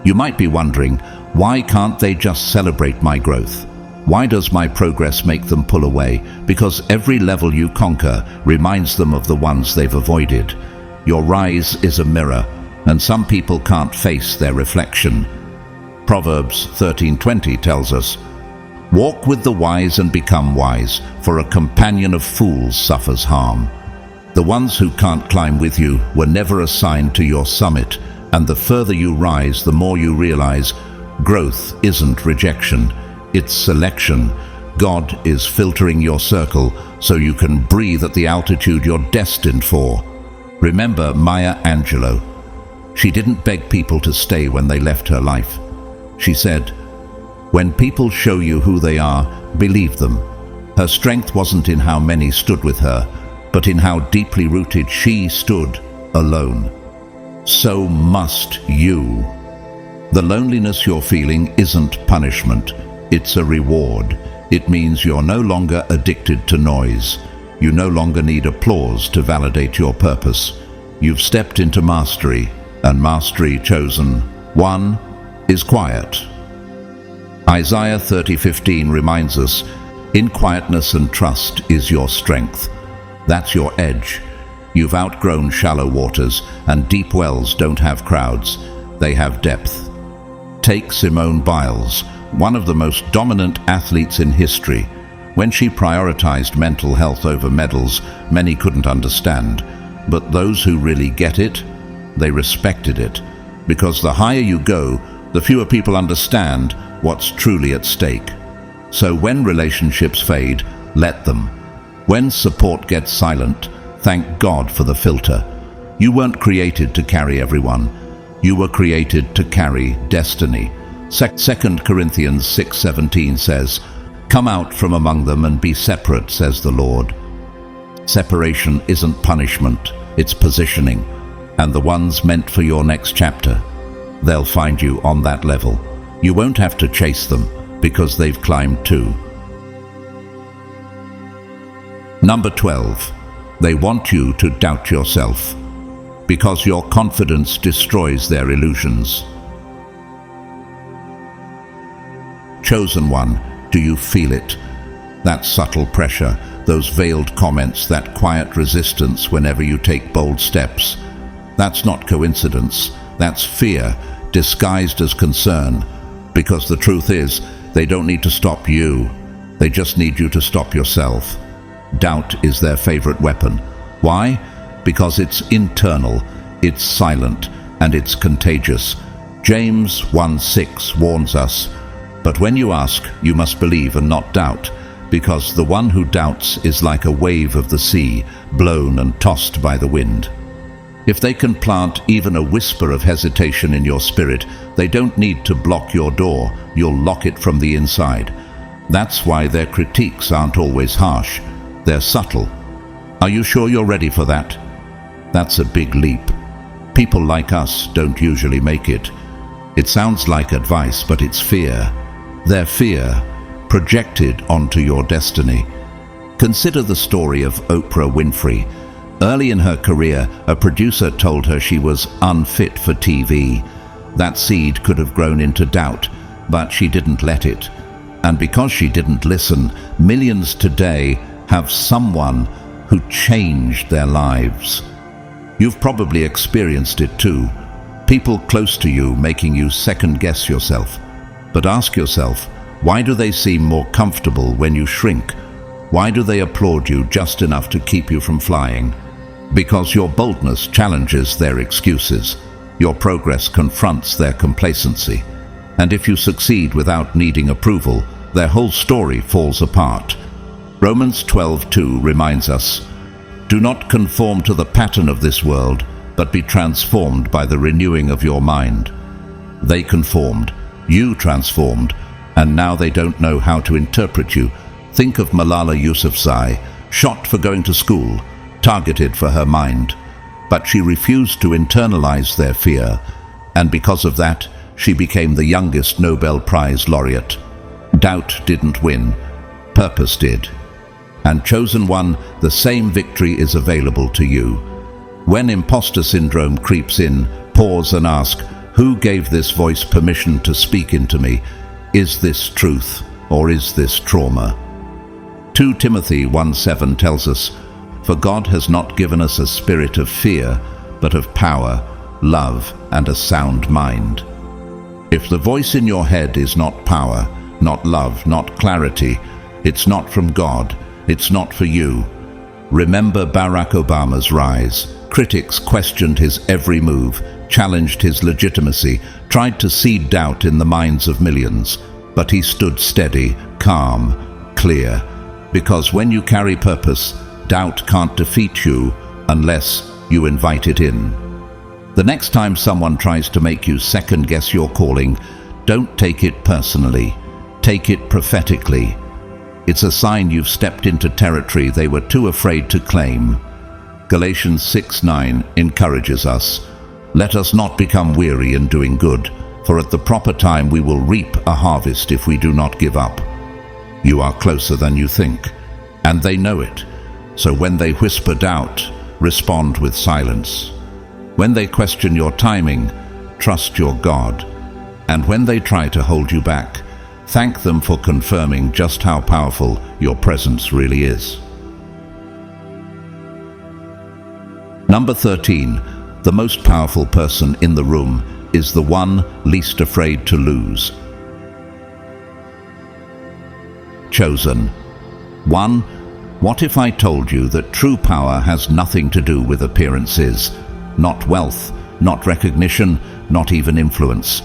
You might be wondering, why can't they just celebrate my growth? Why does my progress make them pull away? Because every level you conquer reminds them of the ones they've avoided. Your rise is a mirror, and some people can't face their reflection. Proverbs 13:20 tells us, "Walk with the wise and become wise, for a companion of fools suffers harm." The ones who can't climb with you were never assigned to your summit, and the further you rise, the more you realize growth isn't rejection, it's selection. God is filtering your circle so you can breathe at the altitude you're destined for. Remember Maya Angelou. She didn't beg people to stay when they left her life. She said, "When people show you who they are, believe them." Her strength wasn't in how many stood with her, but in how deeply rooted she stood alone. So must you. The loneliness you're feeling isn't punishment, it's a reward. It means you're no longer addicted to noise. You no longer need applause to validate your purpose. You've stepped into mastery, and mastery chosen one is quiet. Isaiah 30:15 reminds us, "In quietness and trust is your strength." That's your edge. You've outgrown shallow waters, and deep wells don't have crowds, they have depth. Take Simone Biles, one of the most dominant athletes in history. When she prioritized mental health over medals, many couldn't understand. But those who really get it, they respected it. Because the higher you go, the fewer people understand what's truly at stake. So when relationships fade, let them. When support gets silent, thank God for the filter. You weren't created to carry everyone. You were created to carry destiny. 2 Corinthians 6:17 says, "Come out from among them and be separate, says the Lord." Separation isn't punishment, it's positioning. And the ones meant for your next chapter, they'll find you on that level. You won't have to chase them because they've climbed too. Number 12. They want you to doubt yourself because your confidence destroys their illusions. Chosen one, do you feel it? That subtle pressure, those veiled comments, that quiet resistance whenever you take bold steps. That's not coincidence, that's fear disguised as concern. Because the truth is, they don't need to stop you, they just need you to stop yourself. Doubt is their favorite weapon. Why? Because it's internal, it's silent, and it's contagious. James 1:6 warns us, "But when you ask, you must believe and not doubt, because the one who doubts is like a wave of the sea, blown and tossed by the wind." If they can plant even a whisper of hesitation in your spirit, they don't need to block your door, you'll lock it from the inside. That's why their critiques aren't always harsh, they're subtle. Are you sure you're ready for that? That's a big leap. People like us don't usually make it. It sounds like advice, but it's fear. Their fear, projected onto your destiny. Consider the story of Oprah Winfrey. Early in her career, a producer told her she was unfit for TV. That seed could have grown into doubt, but she didn't let it. And because she didn't listen, millions today have someone who changed their lives. You've probably experienced it too. People close to you making you second-guess yourself. But ask yourself, why do they seem more comfortable when you shrink? Why do they applaud you just enough to keep you from flying? Because your boldness challenges their excuses. Your progress confronts their complacency. And if you succeed without needing approval, their whole story falls apart. Romans 12:2 reminds us, "Do not conform to the pattern of this world, but be transformed by the renewing of your mind." They conformed, you transformed, and now they don't know how to interpret you. Think of Malala Yousafzai, shot for going to school, targeted for her mind. But she refused to internalize their fear, and because of that, she became the youngest Nobel Prize laureate. Doubt didn't win, purpose did. And chosen one, the same victory is available to you. When imposter syndrome creeps in, pause and ask, who gave this voice permission to speak into me? Is this truth or is this trauma? 2 Timothy 1:7 tells us, "For God has not given us a spirit of fear, but of power, love, and a sound mind." If the voice in your head is not power, not love, not clarity, it's not from God, it's not for you. Remember Barack Obama's rise. Critics questioned his every move, challenged his legitimacy, tried to seed doubt in the minds of millions. But he stood steady, calm, clear. Because when you carry purpose, doubt can't defeat you unless you invite it in. The next time someone tries to make you second-guess your calling, don't take it personally. Take it prophetically. It's a sign you've stepped into territory they were too afraid to claim. Galatians 6:9 encourages us, "Let us not become weary in doing good, for at the proper time we will reap a harvest if we do not give up." You are closer than you think, and they know it. So when they whisper doubt, respond with silence. When they question your timing, trust your God. And when they try to hold you back, thank them for confirming just how powerful your presence really is. Number 13, the most powerful person in the room is the one least afraid to lose. Chosen. 1. What if I told you that true power has nothing to do with appearances, not wealth, not recognition, not even influence,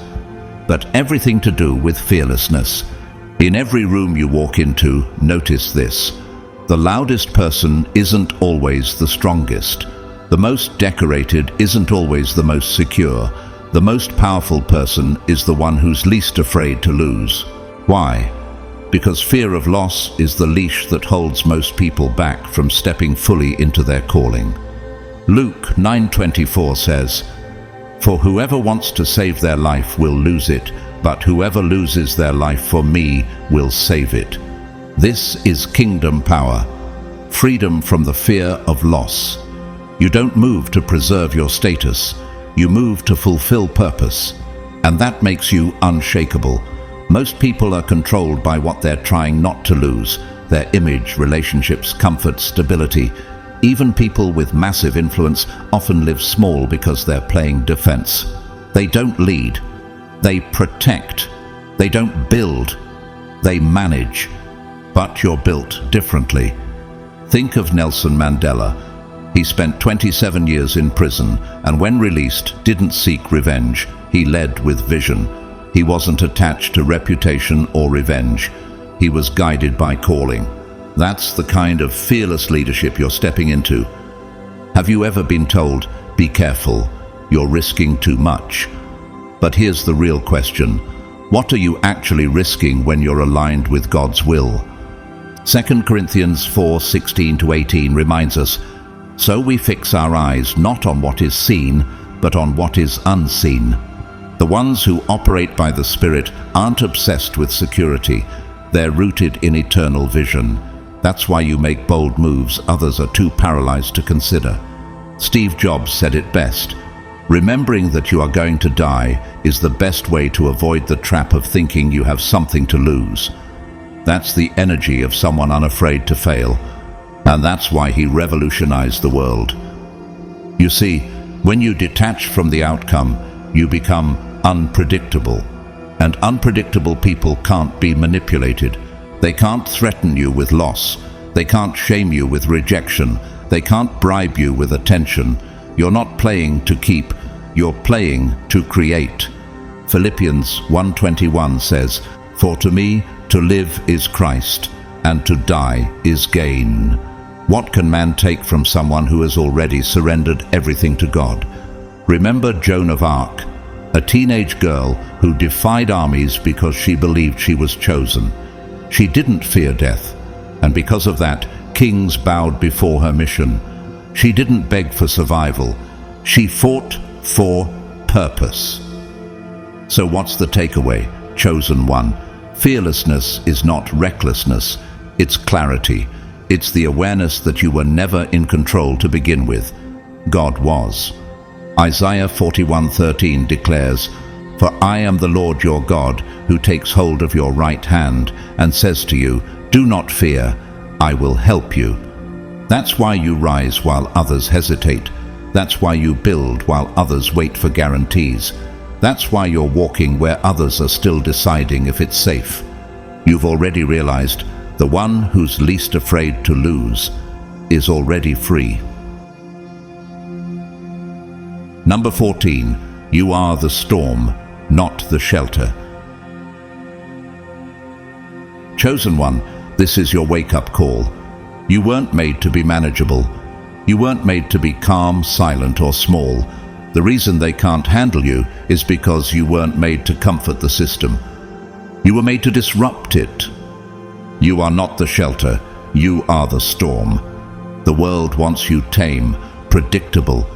but everything to do with fearlessness? In every room you walk into, notice this. The loudest person isn't always the strongest. The most decorated isn't always the most secure. The most powerful person is the one who's least afraid to lose. Why? Because fear of loss is the leash that holds most people back from stepping fully into their calling. Luke 9:24 says, "For whoever wants to save their life will lose it, but whoever loses their life for me will save it." This is kingdom power, freedom from the fear of loss. You don't move to preserve your status, you move to fulfill purpose, and that makes you unshakable. Most people are controlled by what they're trying not to lose, their image, relationships, comfort, stability. Even people with massive influence often live small because they're playing defense. They don't lead, they protect. They don't build, they manage. But you're built differently. Think of Nelson Mandela. He spent 27 years in prison and when released didn't seek revenge. He led with vision. He wasn't attached to reputation or revenge. He was guided by calling. That's the kind of fearless leadership you're stepping into. Have you ever been told, "Be careful, you're risking too much"? But here's the real question. What are you actually risking when you're aligned with God's will? 2 Corinthians 4:16-18 reminds us, "So we fix our eyes not on what is seen, but on what is unseen." The ones who operate by the Spirit aren't obsessed with security. They're rooted in eternal vision. That's why you make bold moves others are too paralyzed to consider. Steve Jobs said it best. Remembering that you are going to die is the best way to avoid the trap of thinking you have something to lose. That's the energy of someone unafraid to fail, and that's why he revolutionized the world. You see, when you detach from the outcome, you become unpredictable. And unpredictable people can't be manipulated. They can't threaten you with loss. They can't shame you with rejection. They can't bribe you with attention. You're not playing to keep, you're playing to create. Philippians 1:21 says, "For to me to live is Christ, and to die is gain." What can man take from someone who has already surrendered everything to God? Remember Joan of Arc, a teenage girl who defied armies because she believed she was chosen. She didn't fear death, and because of that, kings bowed before her mission. She didn't beg for survival. She fought for purpose. So what's the takeaway, chosen one? Fearlessness is not recklessness, it's clarity. It's the awareness that you were never in control to begin with. God was. Isaiah 41:13 declares, "For I am the Lord your God, who takes hold of your right hand and says to you, 'Do not fear, I will help you.'" That's why you rise while others hesitate. That's why you build while others wait for guarantees. That's why you're walking where others are still deciding if it's safe. You've already realized the one who's least afraid to lose is already free. Number 14, you are the storm, not the shelter. Chosen one, this is your wake-up call. You weren't made to be manageable. You weren't made to be calm, silent, or small. The reason they can't handle you is because you weren't made to comfort the system. You were made to disrupt it. You are not the shelter, you are the storm. The world wants you tame, predictable,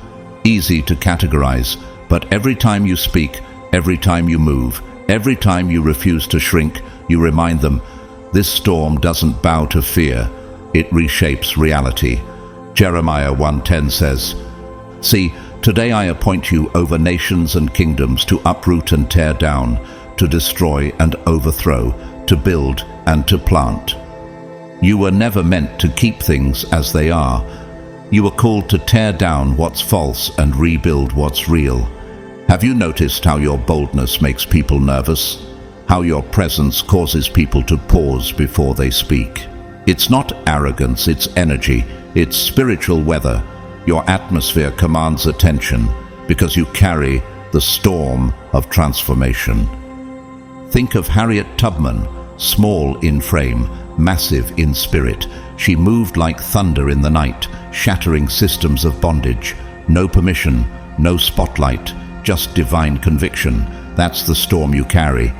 easy to categorize, but every time you speak, every time you move, every time you refuse to shrink, you remind them, this storm doesn't bow to fear, it reshapes reality. Jeremiah 1:10 says, "See, today I appoint you over nations and kingdoms to uproot and tear down, to destroy and overthrow, to build and to plant." You were never meant to keep things as they are. You were called to tear down what's false and rebuild what's real. Have you noticed how your boldness makes people nervous? How your presence causes people to pause before they speak? It's not arrogance, it's energy, it's spiritual weather. Your atmosphere commands attention because you carry the storm of transformation. Think of Harriet Tubman, small in frame, massive in spirit. She moved like thunder in the night, shattering systems of bondage. No permission, no spotlight, just divine conviction. That's the storm you carry.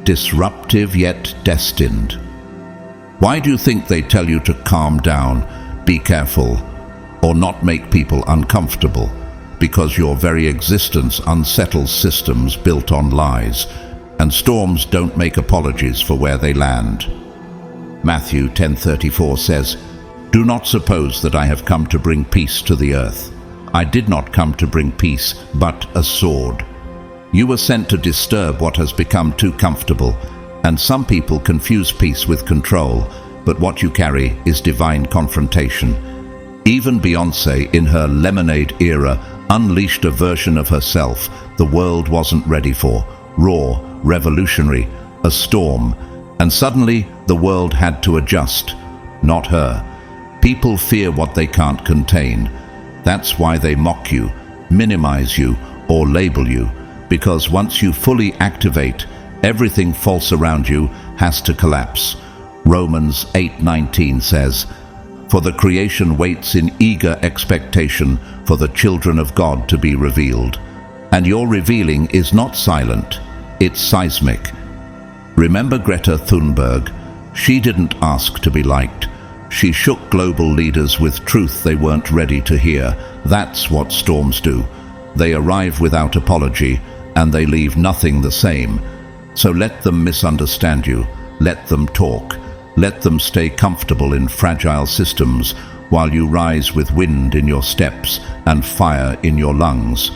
Disruptive yet destined. Why do you think they tell you to calm down, be careful, or not make people uncomfortable? Because your very existence unsettles systems built on lies, and storms don't make apologies for where they land. Matthew 10:34 says, "Do not suppose that I have come to bring peace to the earth. I did not come to bring peace, but a sword." You were sent to disturb what has become too comfortable, and some people confuse peace with control, but what you carry is divine confrontation. Even Beyoncé, in her Lemonade era, unleashed a version of herself the world wasn't ready for. Raw, revolutionary, a storm, and suddenly the world had to adjust. Not her. People fear what they can't contain. That's why they mock you, minimize you, or label you. because once you fully activate, everything false around you has to collapse. Romans 8:19 says, "For the creation waits in eager expectation for the children of God to be revealed." And your revealing is not silent, it's seismic. Remember Greta Thunberg? She didn't ask to be liked. She shook global leaders with truth they weren't ready to hear. That's what storms do. They arrive without apology, and they leave nothing the same. So let them misunderstand you. Let them talk. Let them stay comfortable in fragile systems while you rise with wind in your steps and fire in your lungs.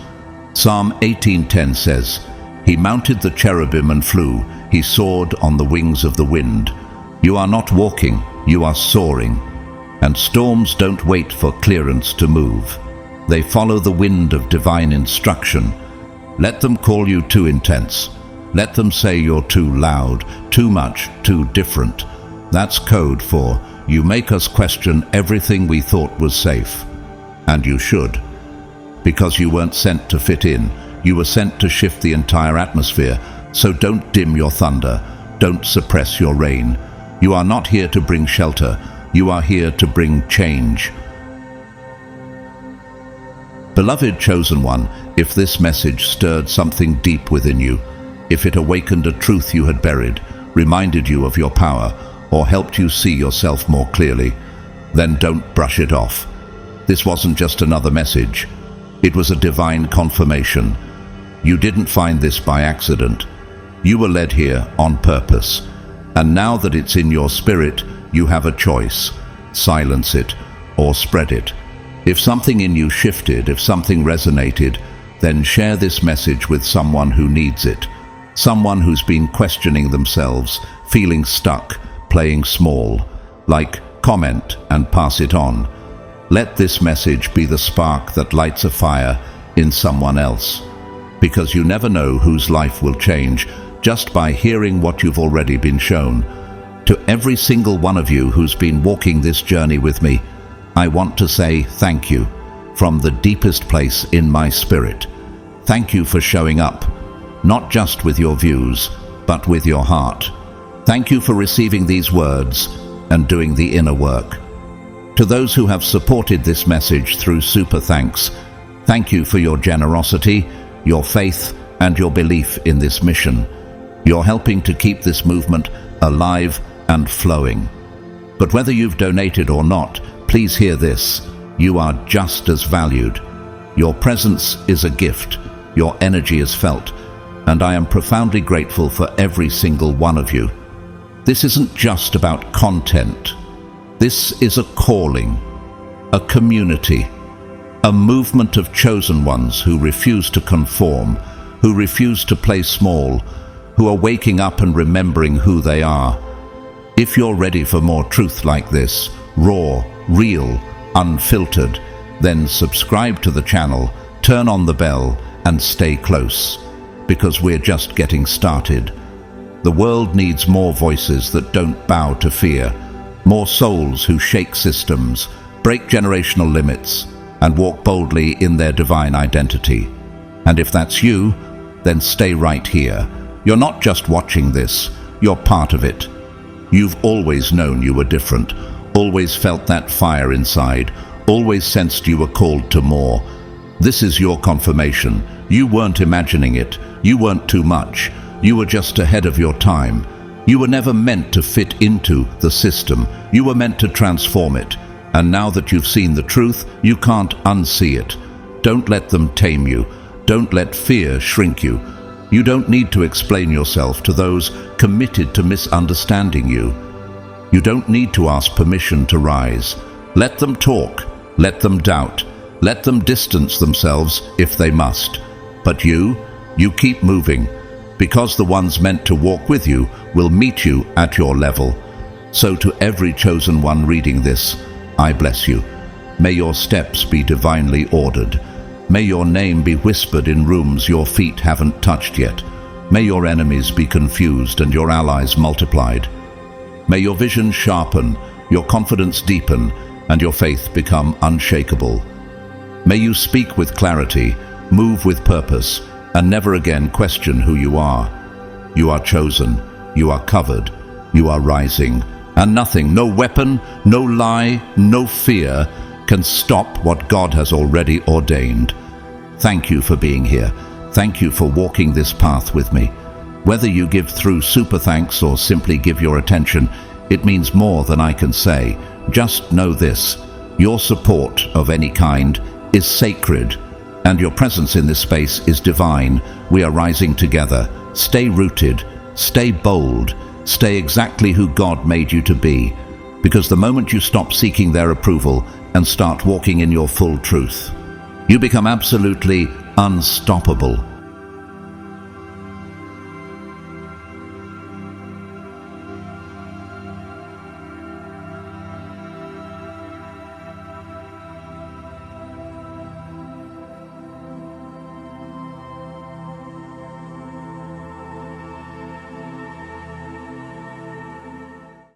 Psalm 18:10 says, "He mounted the cherubim and flew. He soared on the wings of the wind." You are not walking, you are soaring. And storms don't wait for clearance to move. They follow the wind of divine instruction. Let them call you too intense. Let them say you're too loud, too much, too different. That's code for, you make us question everything we thought was safe. And you should. Because you weren't sent to fit in. You were sent to shift the entire atmosphere. So don't dim your thunder. Don't suppress your rain. You are not here to bring shelter. You are here to bring change. Beloved chosen one, if this message stirred something deep within you, if it awakened a truth you had buried, reminded you of your power, or helped you see yourself more clearly, then don't brush it off. This wasn't just another message. It was a divine confirmation. You didn't find this by accident. You were led here on purpose. And now that it's in your spirit, you have a choice. Silence it or spread it. If something in you shifted, if something resonated, then share this message with someone who needs it. Someone who's been questioning themselves, feeling stuck, playing small. Like, comment and pass it on. Let this message be the spark that lights a fire in someone else. Because you never know whose life will change just by hearing what you've already been shown. To every single one of you who's been walking this journey with me, I want to say thank you from the deepest place in my spirit. Thank you for showing up, not just with your views, but with your heart. Thank you for receiving these words and doing the inner work. To those who have supported this message through super thanks, thank you for your generosity, your faith, and your belief in this mission. You're helping to keep this movement alive and flowing. But whether you've donated or not, please hear this. You are just as valued. Your presence is a gift. Your energy is felt. And I am profoundly grateful for every single one of you. This isn't just about content. This is a calling, a community, a movement of chosen ones who refuse to conform, who refuse to play small, who are waking up and remembering who they are. If you're ready for more truth like this, raw, real, unfiltered, then subscribe to the channel, turn on the bell, and stay close, because we're just getting started. The world needs more voices that don't bow to fear, more souls who shake systems, break generational limits, and walk boldly in their divine identity. And if that's you, then stay right here. You're not just watching this, you're part of it. You've always known you were different, always felt that fire inside, always sensed you were called to more. This is your confirmation. You weren't imagining it. You weren't too much. You were just ahead of your time. You were never meant to fit into the system. You were meant to transform it. And now that you've seen the truth, you can't unsee it. Don't let them tame you. Don't let fear shrink you. You don't need to explain yourself to those committed to misunderstanding you. You don't need to ask permission to rise. Let them talk. Let them doubt. Let them distance themselves if they must. But you keep moving, because the ones meant to walk with you will meet you at your level. So to every chosen one reading this, I bless you. May your steps be divinely ordered. May your name be whispered in rooms your feet haven't touched yet. May your enemies be confused and your allies multiplied. May your vision sharpen, your confidence deepen, and your faith become unshakable. May you speak with clarity, move with purpose, and never again question who you are. You are chosen, you are covered, you are rising, and nothing, no weapon, no lie, no fear can stop what God has already ordained. Thank you for being here. Thank you for walking this path with me. Whether you give through super thanks or simply give your attention, it means more than I can say. Just know this: your support of any kind is sacred, and your presence in this space is divine. We are rising together. Stay rooted, stay bold, stay exactly who God made you to be, because the moment you stop seeking their approval and start walking in your full truth, you become absolutely unstoppable.